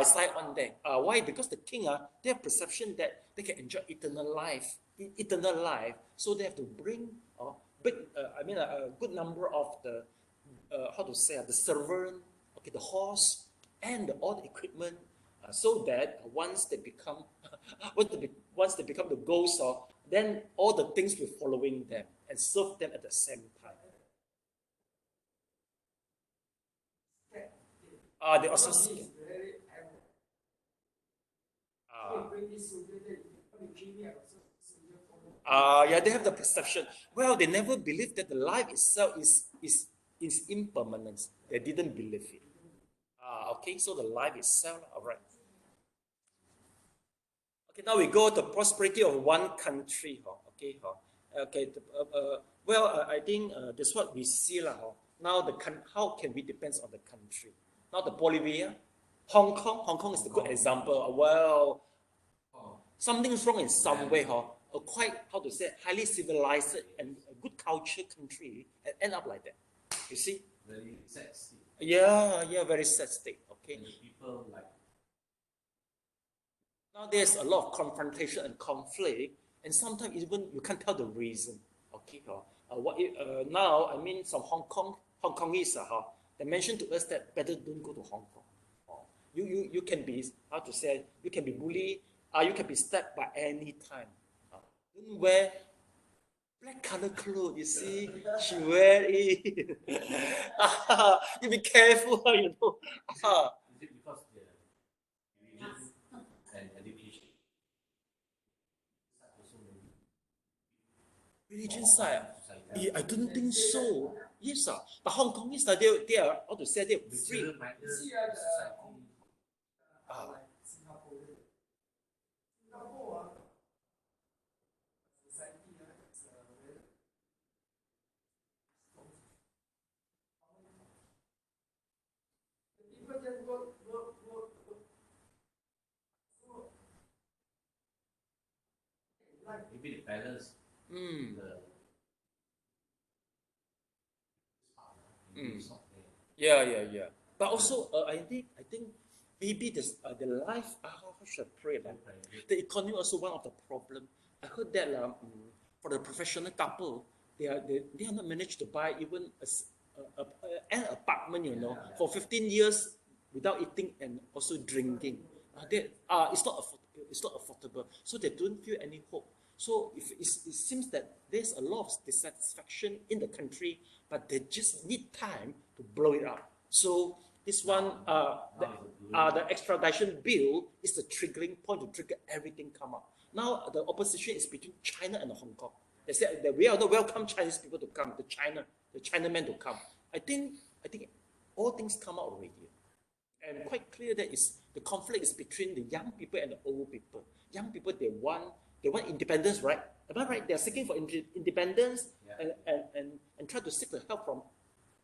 Slide on there. Why? Because the king, they have perception that they can enjoy eternal life eternal life, so they have to bring a good number of the the servant, okay, the horse, and all the equipment, so that once they become once they become the ghosts, then all the things will following them and serve them at the same time. They also yeah, they have the perception. Well, they never believed that the life itself is impermanence. They didn't believe it. Okay, so the life itself, all right. Okay, now we go to prosperity of one country. Okay. I think that's what we see lah. Now how can we depend on the country? Now the Bolivia, Hong Kong is a good example. Well, something's wrong in some way. A quite highly civilized and a good culture country and end up like that. You see? Very sad state. Yeah, very sad state. Okay. And the people like. Now there's a lot of confrontation and conflict, and sometimes even you can't tell the reason. Okay. Now I mean some Hong Kongese they mentioned to us that better don't go to Hong Kong. You can be you can be bullied. You can be stabbed by any time. Don't wear black color clothes. You see, she wear it. You be careful, you know. Is it because the religion and education? Religion side, I don't think so. Yes, sir. But Hong Kong is that they are how to say they're free. Maybe the balance. Yeah. But also, I think maybe the life. How should I pray about the economy? Also one of the problem. I heard that for the professional couple, they are not managed to buy even an apartment. For 15 years without eating and also drinking. It's not affordable. So they don't feel any hope. So it seems that there's a lot of dissatisfaction in the country, but they just need time to blow it up. So this one, the extradition bill is the triggering point to trigger everything come up. Now the opposition is between China and Hong Kong. They said that we are not welcome Chinese people to come, the Chinamen to come. I think all things come out already. And quite clear that the conflict is between the young people and the old people. Young people, they want independence, right? Am I right? They are seeking for independence and try to seek the help from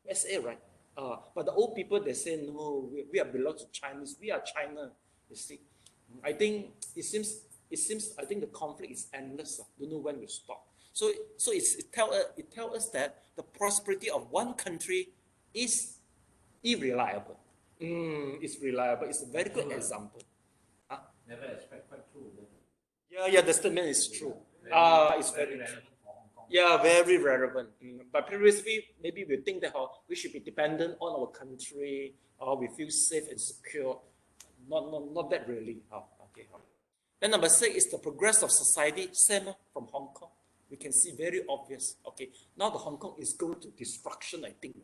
USA, right? But the old people, they say, no, we are belong to Chinese. We are China. You see, I think it seems. I think the conflict is endless. Don't know when to stop. So it tell us that the prosperity of one country is irreliable. It's reliable. It's a very good example. Never expect quite true. Yeah, the statement is true. It's very true. Yeah, very relevant. But previously, maybe we think that we should be dependent on our country, or we feel safe and secure. Not that really. Okay. Then number 6 is the progress of society. Same from Hong Kong. We can see very obvious. Okay, now the Hong Kong is going to destruction, I think.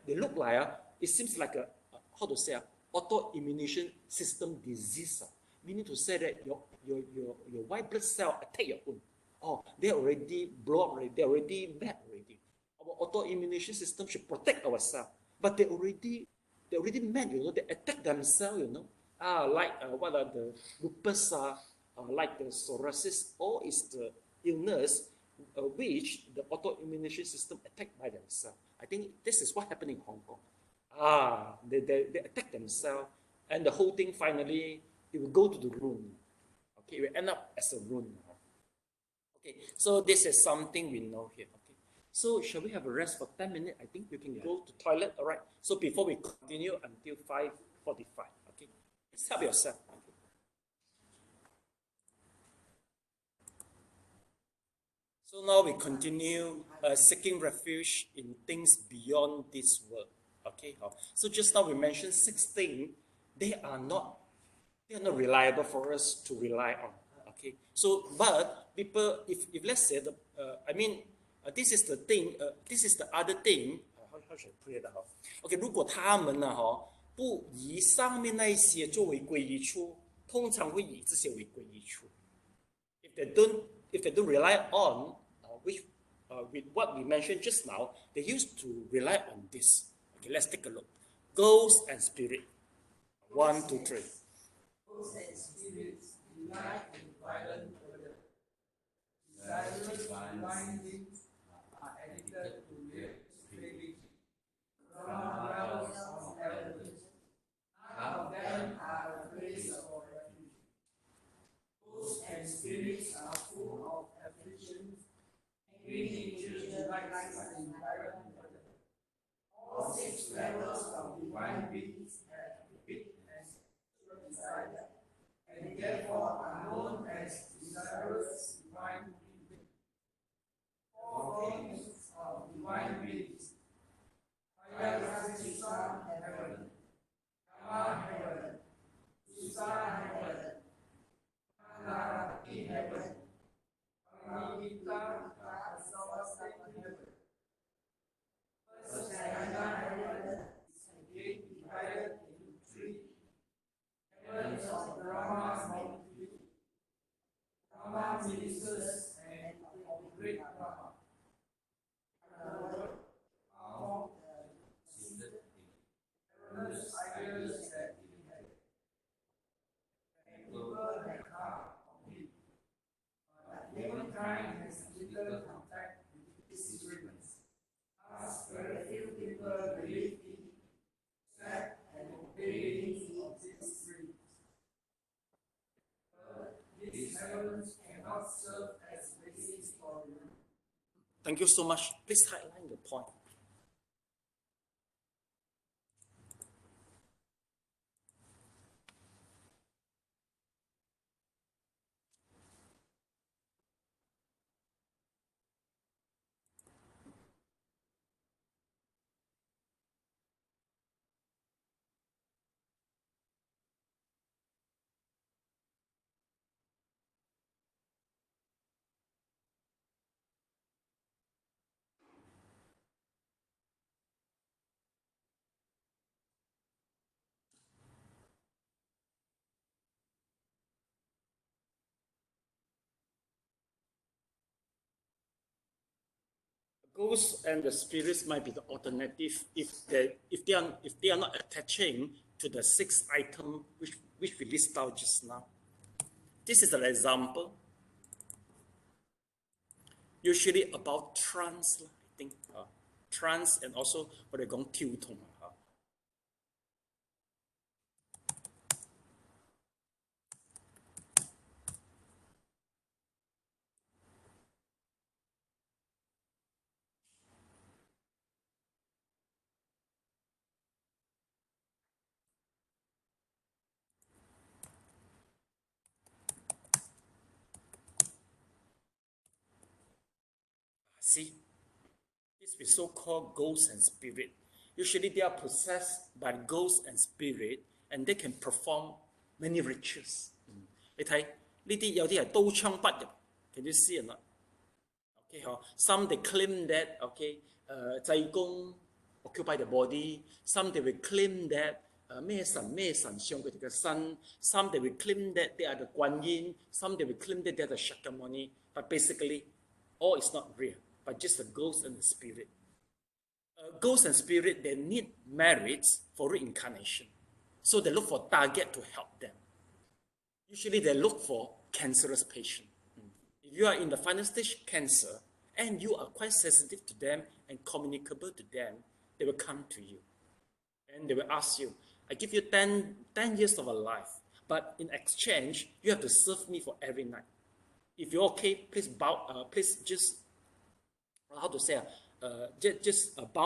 They look like it seems like a autoimmunization system disease. Meaning to say that your white blood cell attack your own. They already blow up already. They already mad already. Our autoimmunization system should protect ourselves, but they already mad. They attack themselves. Like what are the lupus? Like the psoriasis, or is the illness which the autoimmunization system attacked by themselves. I think this is what happened in Hong Kong. They attack themselves, and the whole thing finally it will go to the ruin. Okay, it will end up as a ruin. Okay, so this is something we know here. Okay, so shall we have a rest for 10 minutes? I think you can go to toilet. All right. So before we continue until 5:45. Okay, just help yourself. Okay. So now we continue seeking refuge in things beyond this world. Okay, so just now we mentioned 16. They are not reliable for us to rely on. Okay, so but people, if let's say this is the thing, this is the other thing. How should I put it out? Okay， 如果他们呢不以上面那一些作为皈依处，通常会以这些为皈依处。If they don't rely on with what we mentioned just now, they used to rely on this. Okay, let's take a look. Ghost and spirit. 1, 2, 3. Ghosts and spirits delight in violent order. Desirous divine things are addicted to real spirit. From realms of elements, none of them are a place of refuge. Ghosts and spirits are full of afflictions. Angry nature likes in violent order. All 6 levels of divine beings have big and sexual desire, and therefore are known as desirous divine beings. 4 forms of divine beings: Fire heaven, Kama heaven, Susa heaven, Manarati heaven, Guanyintang Cheras heaven. First Shanga heaven is again divided into 3. Heavens of Brahma multitude, Brahma ministers and of great Brahma. Erroneous ideas that we have, and people that are of it. But humankind has little contact with these dreams. As very few people believe in, accept, and obey of these dreams. But these heavens cannot serve as basis for you. Thank you so much. Please highlight the point. Ghosts and the spirits might be the alternative if they are not attaching to the 6 items which we list out just now. This is an example. Usually about trance, I think, trance and also what they call tutor. See, this is so-called ghosts and spirit. Usually they are possessed by ghosts and spirit, and they can perform many rituals. 你睇呢啲有啲係刀槍不入 ，Can you see or not? Okay, some they claim that濟公 occupy the body. Some they will claim that 咩神上佢哋嘅身。Some they will claim that they are the Guanyin. Some they will claim that they are the Shakyamuni. But basically, all is not real, but just the ghost and the spirit. Ghosts and spirit, they need merits for reincarnation. So they look for target to help them. Usually they look for cancerous patient. If you are in the final stage cancer and you are quite sensitive to them and communicable to them, they will come to you. And they will ask you, I give you 10 years of a life, but in exchange, you have to serve me for every night. If you're okay, please bow, please just, bow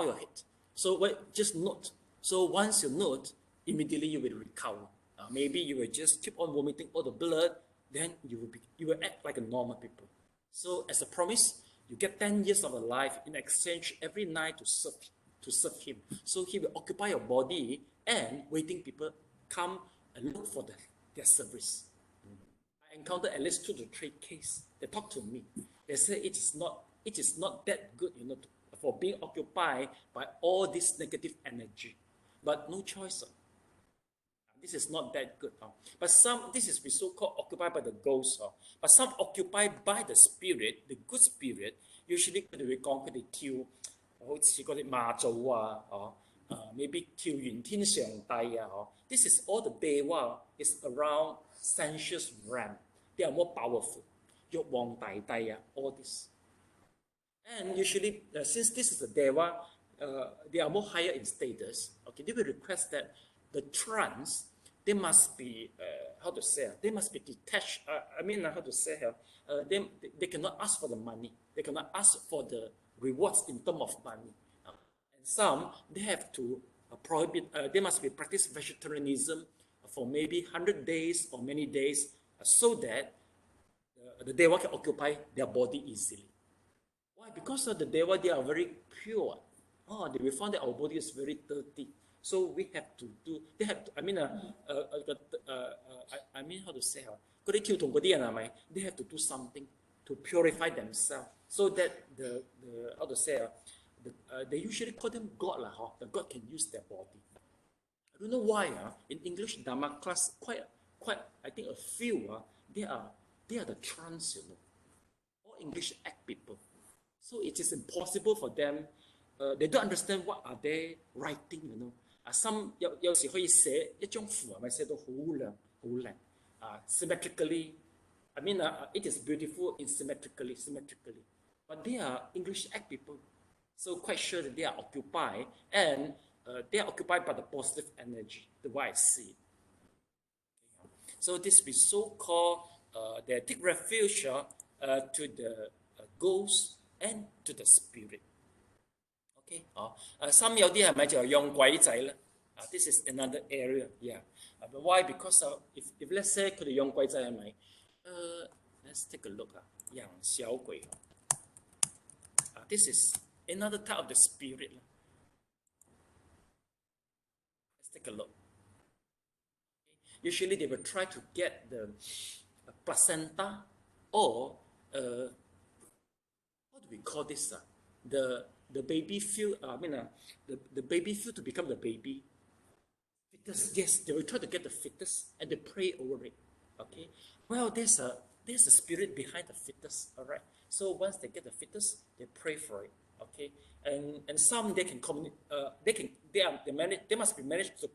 your head. So just note. So once you note, immediately you will recover. Maybe you will just keep on vomiting all the blood, then you will act like a normal people. So as a promise, You get 10 years of a life in exchange every night to serve him. So he will occupy your body and waiting people come and look for their service. I encountered at least 2 to 3 cases. They talk to me. They say it is not that good, for being occupied by all this negative energy. But no choice. This is not that good. But this is so-called occupied by the ghost. But some occupied by the spirit, the good spirit, usually 佢哋會講佢哋跳，好似嗰啲媽祖啊，maybe 跳玄天上帝啊，This is all the Deva is around sensuous realm. They are more powerful. 玉皇大帝啊 all this. And usually, since this is a Deva, they are more higher in status. Okay, they will request that the trance, they must be, they must be detached. They cannot ask for the money. They cannot ask for the rewards in terms of money. And some, they have to prohibit, they must be practice vegetarianism for maybe 100 days or many days so that the Deva can occupy their body easily. Why? Because the Deva, they are very pure. They will find that our body is very dirty. So we have to do, they have to, they have to do something to purify themselves so that they usually call them God, the God can use their body. I don't know why, in English Dharma class, quite, I think a few, they are the trance, all English act people. So it is impossible for them, they don't understand what are they writing, Some 有時可以寫一張符係咪寫到好靚好靚symmetrically. It is beautiful in symmetrically. But they are English act people, so quite sure that they are occupied and they are occupied by the positive energy, the way I see it. So this we so-called they take refuge to the ghost and to the spirit. Okay, some 有啲係咪就用鬼仔咧？This is another area, yeah. But why? Because if let's say 佢哋用鬼仔係咪？Let's take a look 養小鬼。This is another type of the spirit. Let's take a look. Usually they will try to get the placenta or what do we call this? The baby feel, the baby feel to become the baby. Fetus, yes, they will try to get the fetus and they pray over it. Okay. Well, there's a spirit behind the fetus. All right. So once they get the fetus, they pray for it. Okay. And some they can they must be managed to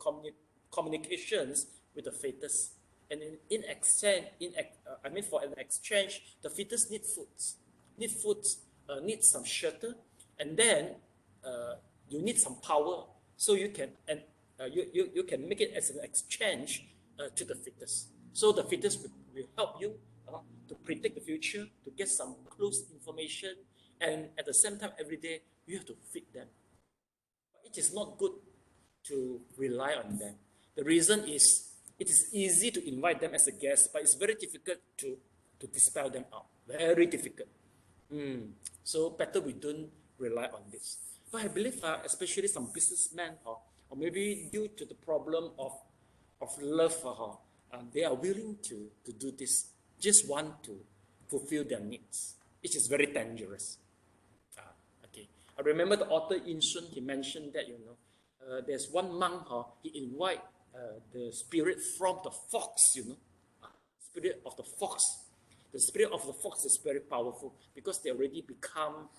communications with the fetus. And in exchange, for an exchange, the fetus needs food, needs some shelter. And then you need some power, so you can you can make it as an exchange to the fetus. So the fetus will help you to predict the future, to get some close information, and at the same time, every day you have to feed them. But it is not good to rely on them. The reason is it is easy to invite them as a guest, but it's very difficult to dispel them out. Very difficult. So better we don't rely on this. But I believe especially some businessmen or maybe due to the problem of love, they are willing to do this, just want to fulfill their needs, which is very dangerous. Okay, I remember the author Yin Sun, he mentioned that, there's one monk, he invite the spirit from the fox, spirit of the fox. The spirit of the fox is very powerful because they already become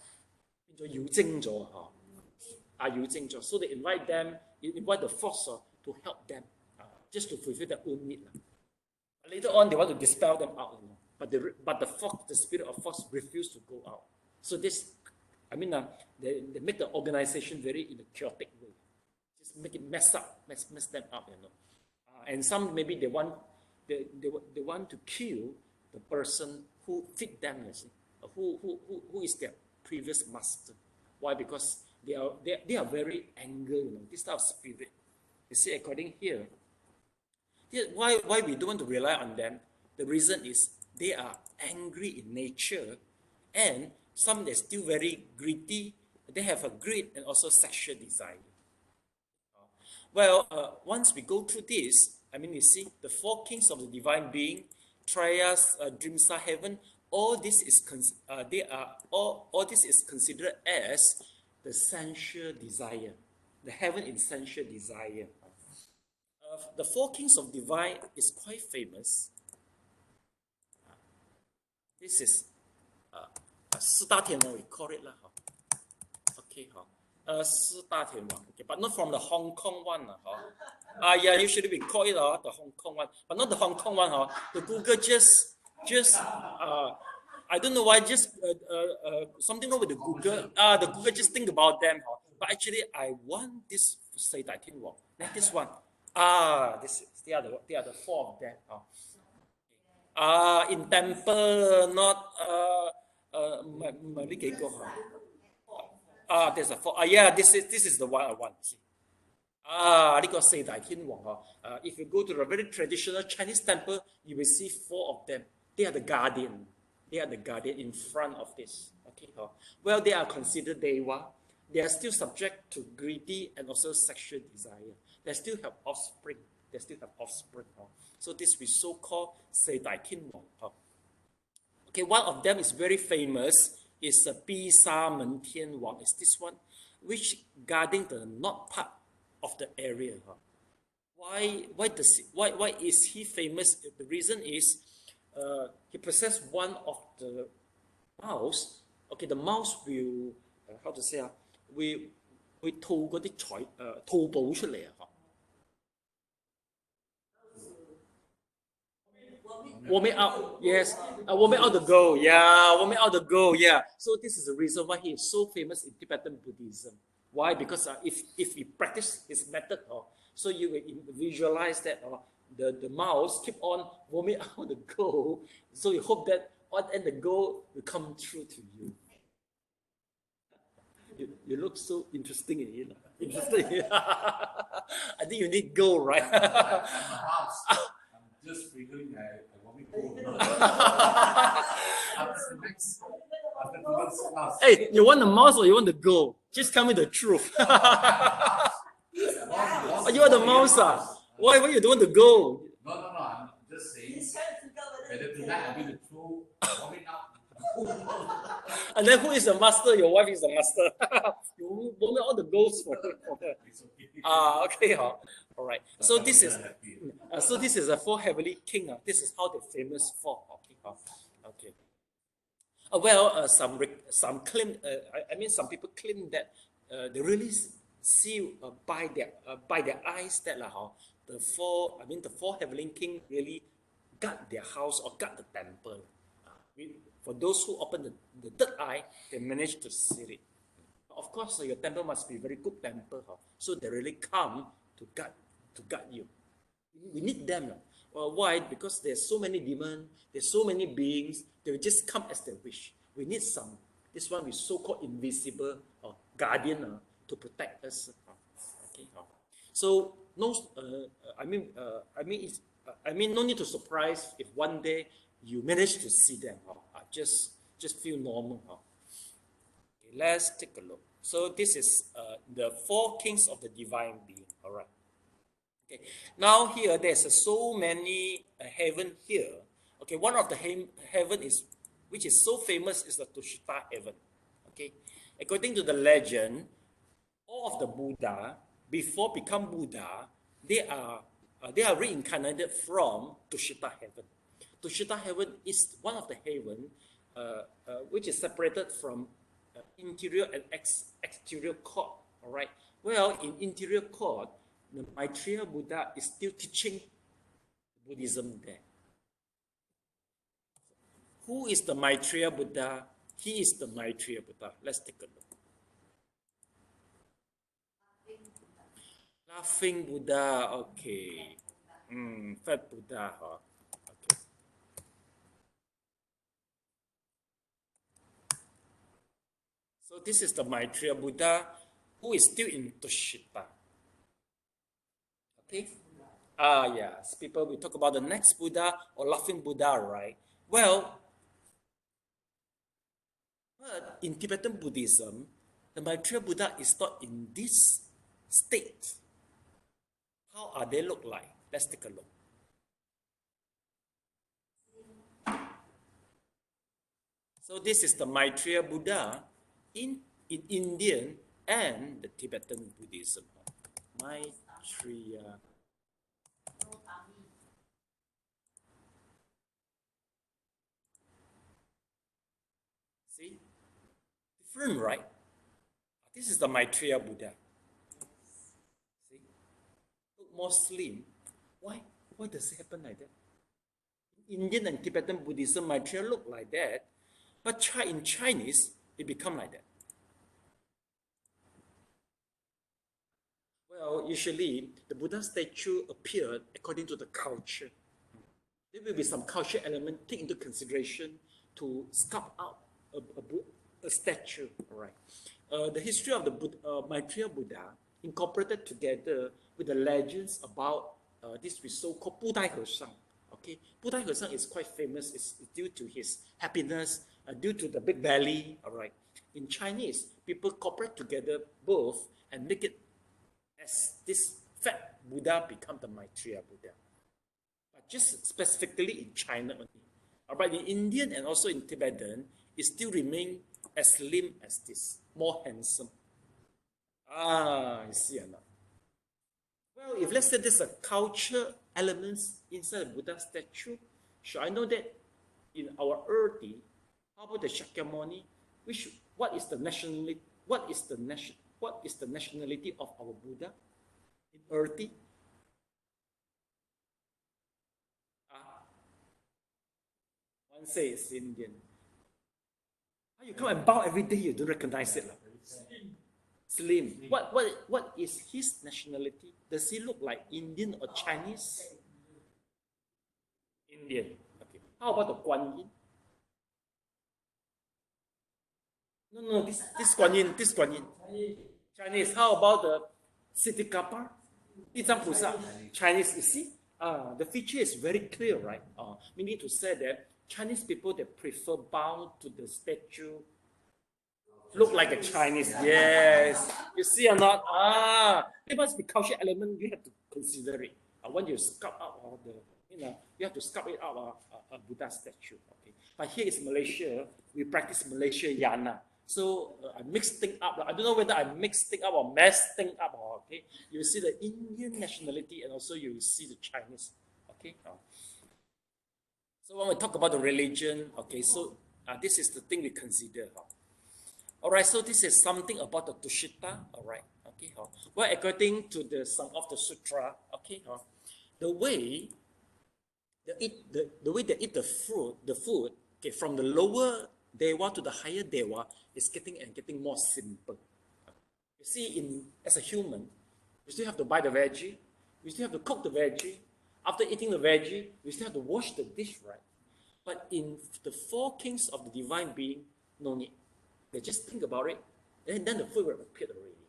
妖精咗妖精咗 so they invite the fox to help them just to fulfill their own need. Later on they want to dispel them out, but the spirit of fox refused to go out. So this, they make the organization very in a chaotic way, just make it mess them up, and some maybe they want to kill the person who feed them, who is their previous master. Why? Because they are very angry, this type of spirit. You see, according here, why we don't want to rely on them? The reason is they are angry in nature, and Some they're still very greedy. They have a greed and also sexual desire. Well, once we go through this, I mean, you see, the four kings of the divine being, Trias, Drimsa heaven, all this is all this is considered as the sensual desire, the heaven in sensual desire. The four kings of divine is quite famous. This is 四大天王 we call it lah. Okay, 四大天王. Okay, but not from the Hong Kong one yeah, usually we call it the Hong Kong one, but not the Hong Kong one The Google just I don't know why, just something wrong with the Google. The Google just think about them but actually I want this 四大天王. Then this one. They are the four of them. In temple, not there's a four. Yeah, this is the one I want. If you go to a very traditional Chinese temple, you will see four of them. They are the guardian. They are the guardian in front of this. Okay. Well, they are considered Deva. They are still subject to greedy and also sexual desire. They still have offspring. So this we so-called 四大天王. Okay, one of them is very famous. Is the 毗沙门天王. Is this one, which guarding the north part of the area. Why is he famous? The reason is he possessed one of the mouse. Okay, the mouse will how to say 會吐嗰啲吐寶出嚟Warming out, yes. Warming out the gold, yeah. Warming out the gold, yeah. So this is the reason why he is so famous in Tibetan Buddhism. Why? Because if you practice his method, so you will visualize that the mouse keep on warming out the gold. So you hope that and the gold will come true to you. You look so interesting in it. Interesting. I think you need gold, right? I'm just figuring I want me gold. Hey, you want the mouse or you want the gold? Just tell me the truth. You want the mouse? Why you don't want the gold? No. I'm just saying. Whether tonight I'm going to throw warming up. And then who is the master? Your wife is the master. You want all the golds for her. Okay. All right. So this is a four heavenly king. This is how the famous four. Okay. Some claim. Some people claim that they really see by their eyes that the four heavenly king really guard their house or guard the temple. For those who open the third eye, they manage to see it. Of course, your temple must be a very good temple, so they really come to guard you. We need them. Why? Because there's so many demons, there's so many beings. They will just come as they wish. We need some. This one is so-called invisible or guardian to protect us. Okay. So no, no need to surprise if one day you manage to see them. Just feel normal. Okay, let's take a look. So this is the four kings of the divine being. All right. Okay. Now here there's so many heaven here. Okay. One of the heaven which is so famous is the Tushita heaven. Okay. According to the legend, all of the Buddha before become Buddha, they are reincarnated from Tushita heaven. Tushita heaven is one of the heaven which is separated from interior and exterior court. All right. Well, in interior court, the Maitreya Buddha is still teaching Buddhism there. Who is the Maitreya Buddha? He is the Maitreya Buddha. Let's take a look. Laughing Buddha. Okay. Fat Buddha. Okay. So this is the Maitreya Buddha who is still in Tushita. Okay? Yes. People will talk about the next Buddha or Laughing Buddha, right? Well, But in Tibetan Buddhism, the Maitreya Buddha is not in this state. How are they look like? Let's take a look. So this is the Maitreya Buddha in Indian and the Tibetan Buddhism. Maitreya. See? Different, right? This is the Maitreya Buddha. See? Look more slim. Why? Why does it happen like that? In Indian and Tibetan Buddhism, Maitreya look like that. But in Chinese, it become like that. Well, usually, the Buddha statue appeared according to the culture. There will be some culture element take into consideration to sculpt out a statue. All right. The history of the Maitreya Buddha incorporated together with the legends about this so-called Buddhahood-20191116. Okay, Buddhahood-20191116 is quite famous. It's due to his happiness, due to the big belly. All right. In Chinese, people cooperate together both and make it as this fat Buddha become the Maitreya Buddha. But just specifically in China only. All right, in Indian and also in Tibetan, it still remains as slim as this, more handsome. You see or not? Well, if let's say there's a culture elements inside the Buddha statue, should I know that in our Erdi, how about the Shakyamuni? What is the nationality? What is the nationality of our Buddha in Erdi? One says Indian. How you come and bow every day? You don't recognize it, Slim. What is his nationality? Does he look like Indian or Chinese? Indian. Okay. How about the Guanyin? No, this Guanyin. Chinese. How about the Siddhikapa? Chinese, you see? The feature is very clear, right? Meaning to say that Chinese people, they prefer bow to the statue. Look like a Chinese. Yes. You see or not? There must be cultural element. You have to consider it. When you sculpt out you have to sculpt it out a Buddha statue. Okay. But here is Malaysia. We practice Malaysia Yana. So I mix things up. I don't know whether I mix things up or mess things up. Okay. You see the Indian nationality and also you see the Chinese. Okay. So when we talk about the religion, okay, so this is the thing we consider. All right, so this is something about the Tushita. All right, okay. Well, according to the Song of the Sutra, okay, the way they eat the food, okay, from the lower dewa to the higher dewa is getting more simple. You see, as a human, we still have to buy the veggie, we still have to cook the veggie. After eating the veggie, we still have to wash the dish, right? But in the four kings of the divine being, no need. They just think about it, and then the food will appear already.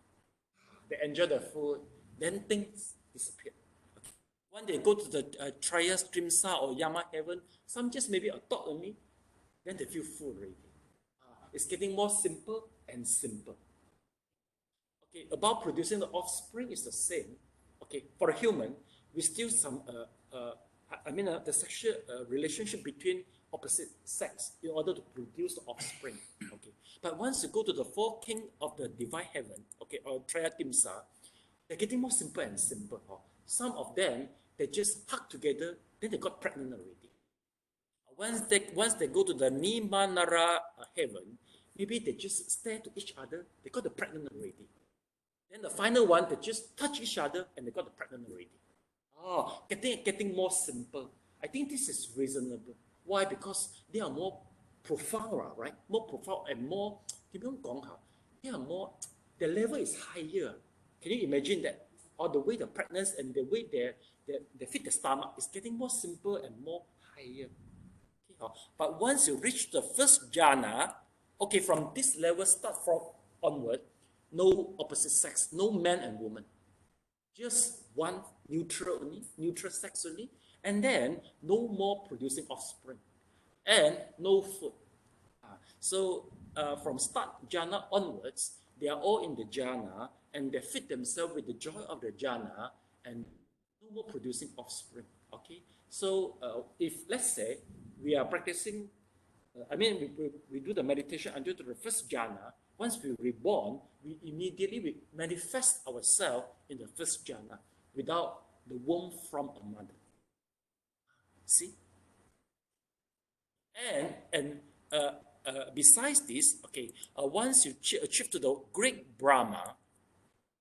They enjoy the food, then things disappear. Okay. When they go to the Trial Strimsa or Yama Heaven, some just maybe a thought only, then they feel full already. It's getting more simple and simple. Okay, about producing the offspring is the same. Okay, for a human, we still the sexual relationship between opposite sex in order to produce the offspring. Okay, but once you go to the four king of the divine heaven, okay, or Triatimsa, they're getting more simple and simple. Some of them, they just hug together, then they got pregnant already. Once they go to the Nimanara heaven, maybe they just stare to each other, they got the pregnant already. Then the final one, they just touch each other and they got the pregnant already. Getting more simple. I think this is reasonable. Why? Because they are more profound, right? More profound and more, they are more, the level is higher. Can you imagine that? Or the way the pregnancy and the way they feed the stomach is getting more simple and more higher. Okay, but once you reach the first jhana, okay, from this level, start from onward, no opposite sex, no man and woman. Just one neutral sex only, and then no more producing offspring, and no food. So from start jhana onwards, they are all in the jhana and they fit themselves with the joy of the jhana and no more producing offspring. Okay, so if let's say we are practicing, we do the meditation until the first jhana. Once we reborn, we immediately manifest ourselves in the first jhana without the womb from a mother. See? And besides this, okay, once you achieve to the great Brahma,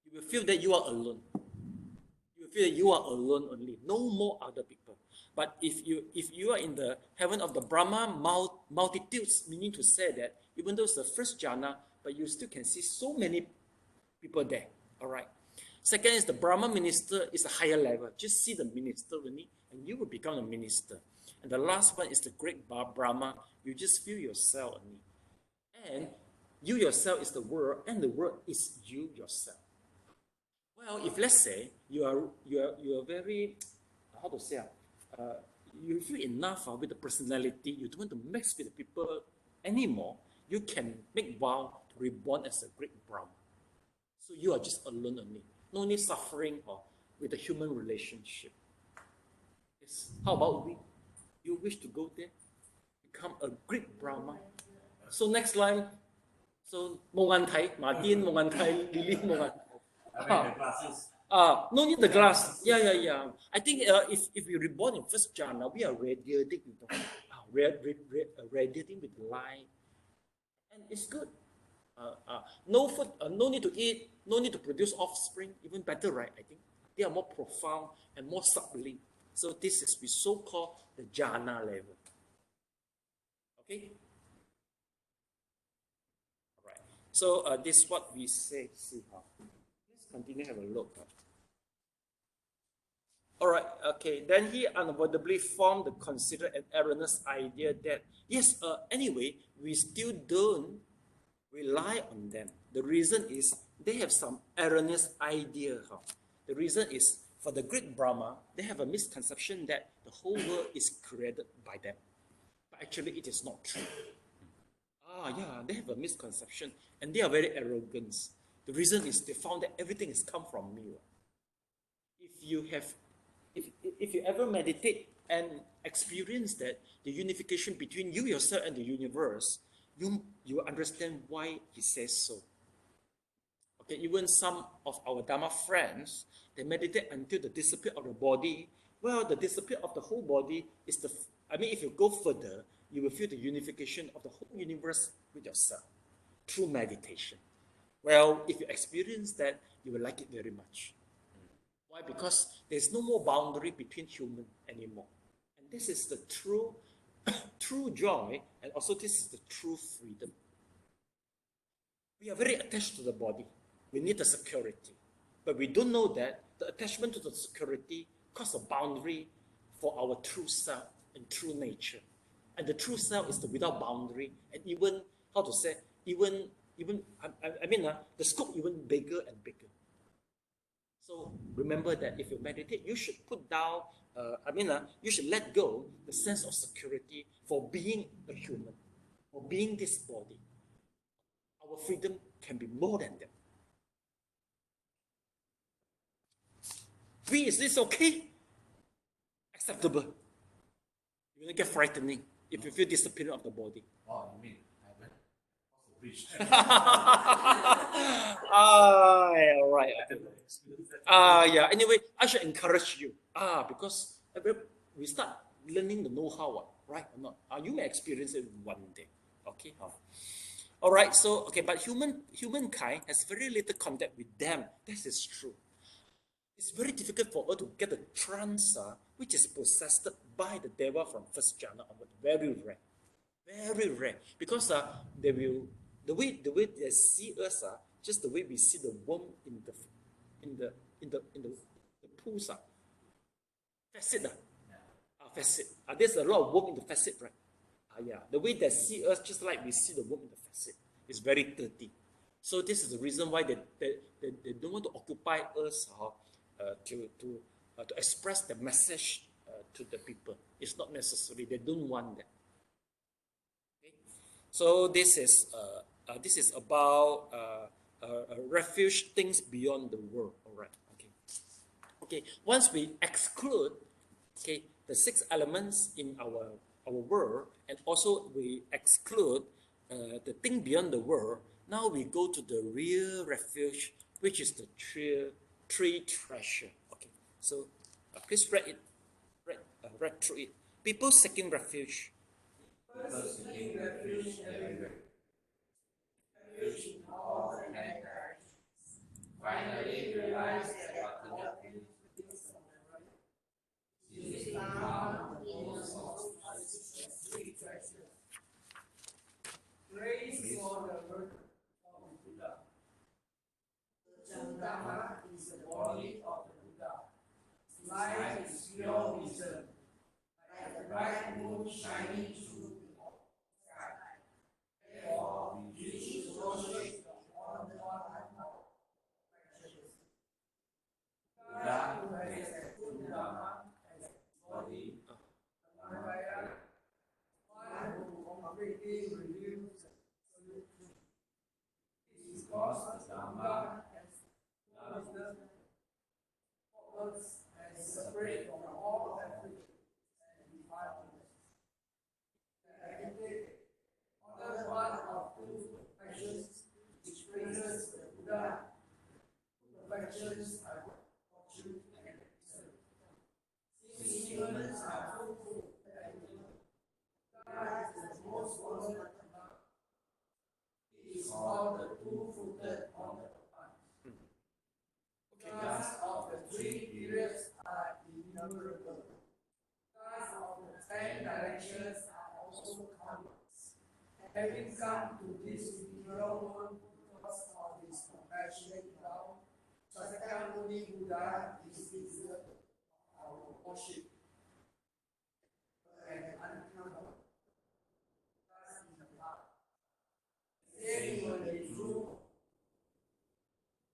you will feel that you are alone. You will feel that you are alone only, no more other people. But if you are in the heaven of the Brahma multitudes, meaning to say that even though it's the first jhana, but you still can see so many people there. All right. Second is the Brahma minister is a higher level. Just see the minister only, and you will become a minister. And the last one is the great Brahma. You just feel yourself only. And you yourself is the world, and the world is you yourself. Well, if let's say you are very, how to say, you feel enough with the personality, you don't want to mix with the people anymore, you can make vow to reborn as a great Brahma. So you are just alone only. No need suffering with the human relationship. Yes. How about we? You wish to go there? Become a great Brahma. So next line. So Mongan Thai, Martin, Mongan Thai, Lily, Mongan. The glasses. No need the glass. Yeah. I think if we reborn in first jhana, we are radiating with light. And it's good. No food, no need to eat, no need to produce offspring, even better, right? I think they are more profound and more sublime. So this is we so-called the jhana level. Okay? All right. So this is what we say. See how. Let's continue have a look. All right. Okay. Then he unavoidably formed the considered and erroneous idea that yes. Anyway, we still don't rely on them. The reason is they have some erroneous idea. The reason is for the great Brahma, they have a misconception that the whole world is created by them. But actually, it is not true. They have a misconception and they are very arrogant. The reason is they found that everything has come from me. If you ever meditate and experience that the unification between you yourself and the universe, you understand why he says so. Okay, even some of our Dharma friends, they meditate until the disappear of the body. Well, the disappear of the whole body is if you go further, you will feel the unification of the whole universe with yourself through meditation. Well, if you experience that, you will like it very much. Why? Because there's no more boundary between human anymore. And this is the true joy, and also this is the true freedom. We are very attached to the body. We need the security. But we don't know that the attachment to the security causes a boundary for our true self and true nature. And the true self is the without boundary, and even, the scope even bigger and bigger. So remember that if you meditate, you should put down, you should let go the sense of security for being a human, for being this body. Our freedom can be more than that. Is this okay? Acceptable. You won't get frightening if you feel disappearance of the body. Oh, you mean bridge. All right. Anyway, I should encourage you. Because we start learning the know-how, right or not? You may experience it one day. Okay. All right. So but humankind has very little contact with them. This is true. It's very difficult for us to get a trance which is possessed by the devil from first jhana onward. Very rare. Because the way they see us just the way we see the worm in the pools. Facet. Facet. There's a lot of worm in the facet, right? The way they see us, just like we see the worm in the facet, is very dirty. So this is the reason why they don't want to occupy us to express the message to the people. It's not necessary. They don't want that. Okay? So this is about refuge, things beyond the world. All right. Okay. Okay. Once we exclude, okay, the 6 elements in our world, and also we exclude the thing beyond the world. Now we go to the real refuge, which is the tree treasure. Okay. So please read it. Read through it. People seeking refuge. People seeking refuge everywhere. Refuge in all the mankind. Finally realize that all things of the right is found in the most three treasures. Praise for the word of the Buddha. The Dharma is the body of the Buddha. Light is pure wisdom, like the bright moon shining through the sky. Therefore, we should worship on the treasures. Buddha, who has a good Dharma as his body, one who completely reveals the absolute truth. It is because the Dharma has wisdom, faultless, and separate from all afflictions and defilements. Another one of two perfections which praises the Buddha. Perfections are fortune and wisdom. Since humans are fruitful and Buddha is the most honored among. It is called the two-footed on the plant. Stars of the 3 periods are innumerable. Stars of the 10 directions are also countless. Having come to this literal world because of his compassionate love, Sakyamuni Buddha is deserved of our worship. And uncountable stars in the heart. Same will be true.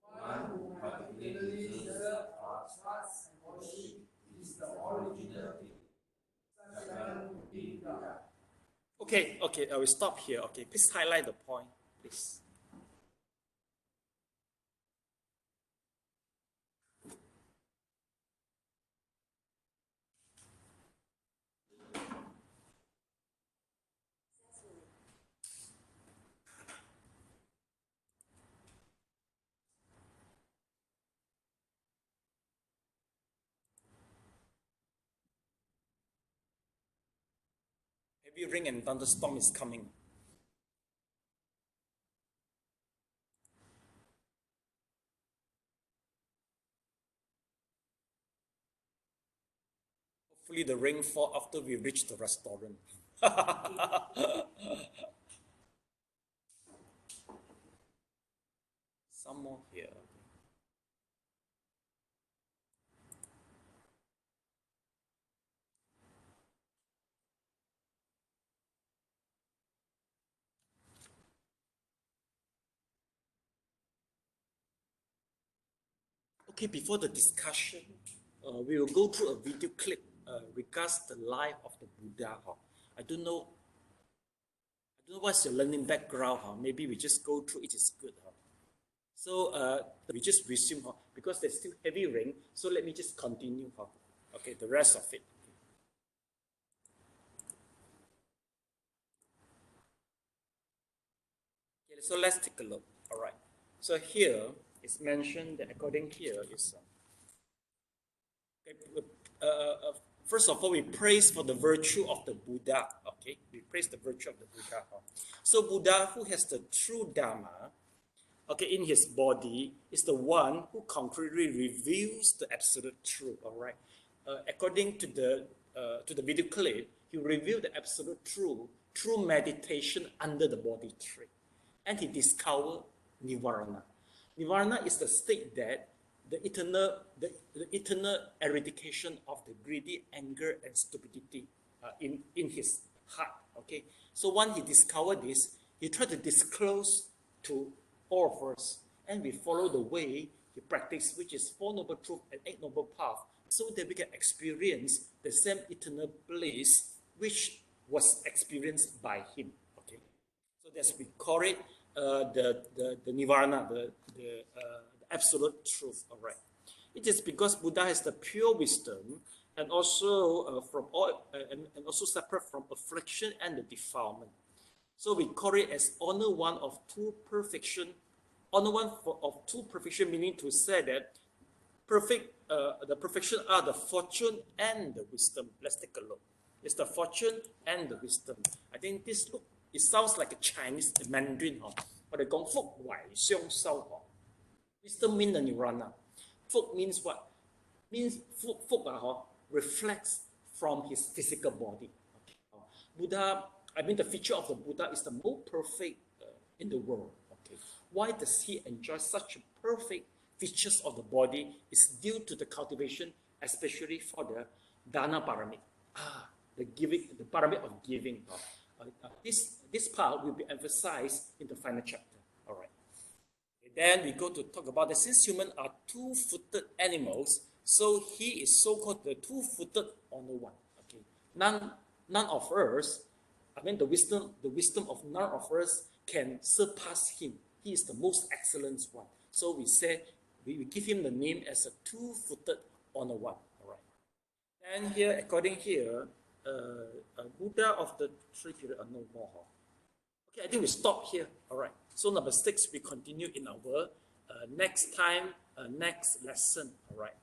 One who particularly deserves our trust and worship is the original being, Sakyamuni Buddha. Okay, I will stop here. Okay, please highlight the point, please. Heavy rain and thunderstorm is coming. Hopefully the rain fall after we reach the restaurant. Some more here. Okay, before the discussion, we will go through a video clip regards the life of the Buddha. I don't know what's your learning background. Maybe we just go through it is good. So we just resume because there's still heavy rain. So let me just continue. Okay, the rest of it. Okay, so let's take a look. All right. So here it's mentioned that according here is. First of all, we praise for the virtue of the Buddha. Okay, we praise the virtue of the Buddha. So Buddha, who has the true Dharma, okay, in his body, is the one who concretely reveals the absolute truth. All right. According to the video clip, he revealed the absolute truth through meditation under the body tree, and he discovered Nirvana. Nirvana is the state that the eternal eradication of the greedy, anger, and stupidity in his heart. Okay, so once he discovered this, he tried to disclose to all of us, and we follow the way he practiced, which is 4 Noble Truths and 8 Noble Paths, so that we can experience the same eternal bliss which was experienced by him. Okay, So that's we call it the nirvana, the absolute truth. All right. It is because Buddha has the pure wisdom and also from all and also separate from affliction and the defilement. So we call it as honor one of two perfection. Honor one of two perfection, meaning to say that the perfection are the fortune and the wisdom. Let's take a look. It's the fortune and the wisdom. I think this look, it sounds like a Chinese Mandarin, but they call Fuk Wai Xiong Sao. Wisdom means the nirvana. Fuk means what? Means Fuk reflects from his physical body. Okay. Buddha, I mean the feature of the Buddha is the most perfect in the world. Okay. Why does he enjoy such perfect features of the body? Is due to the cultivation, especially for the dana paramid. The giving, the paramid of giving. This part will be emphasized in the final chapter. All right. Then we go to talk about that since humans are two-footed animals, so he is so-called the two-footed honor one. Okay. None of us, I mean the wisdom of none of us can surpass him. He is the most excellent one. So we say we give him the name as a two-footed honor one. All right. And here, according here, Buddha of the three period are no more. Okay, I think we stop here. All right. So number 6, we continue in our next time, next lesson. All right.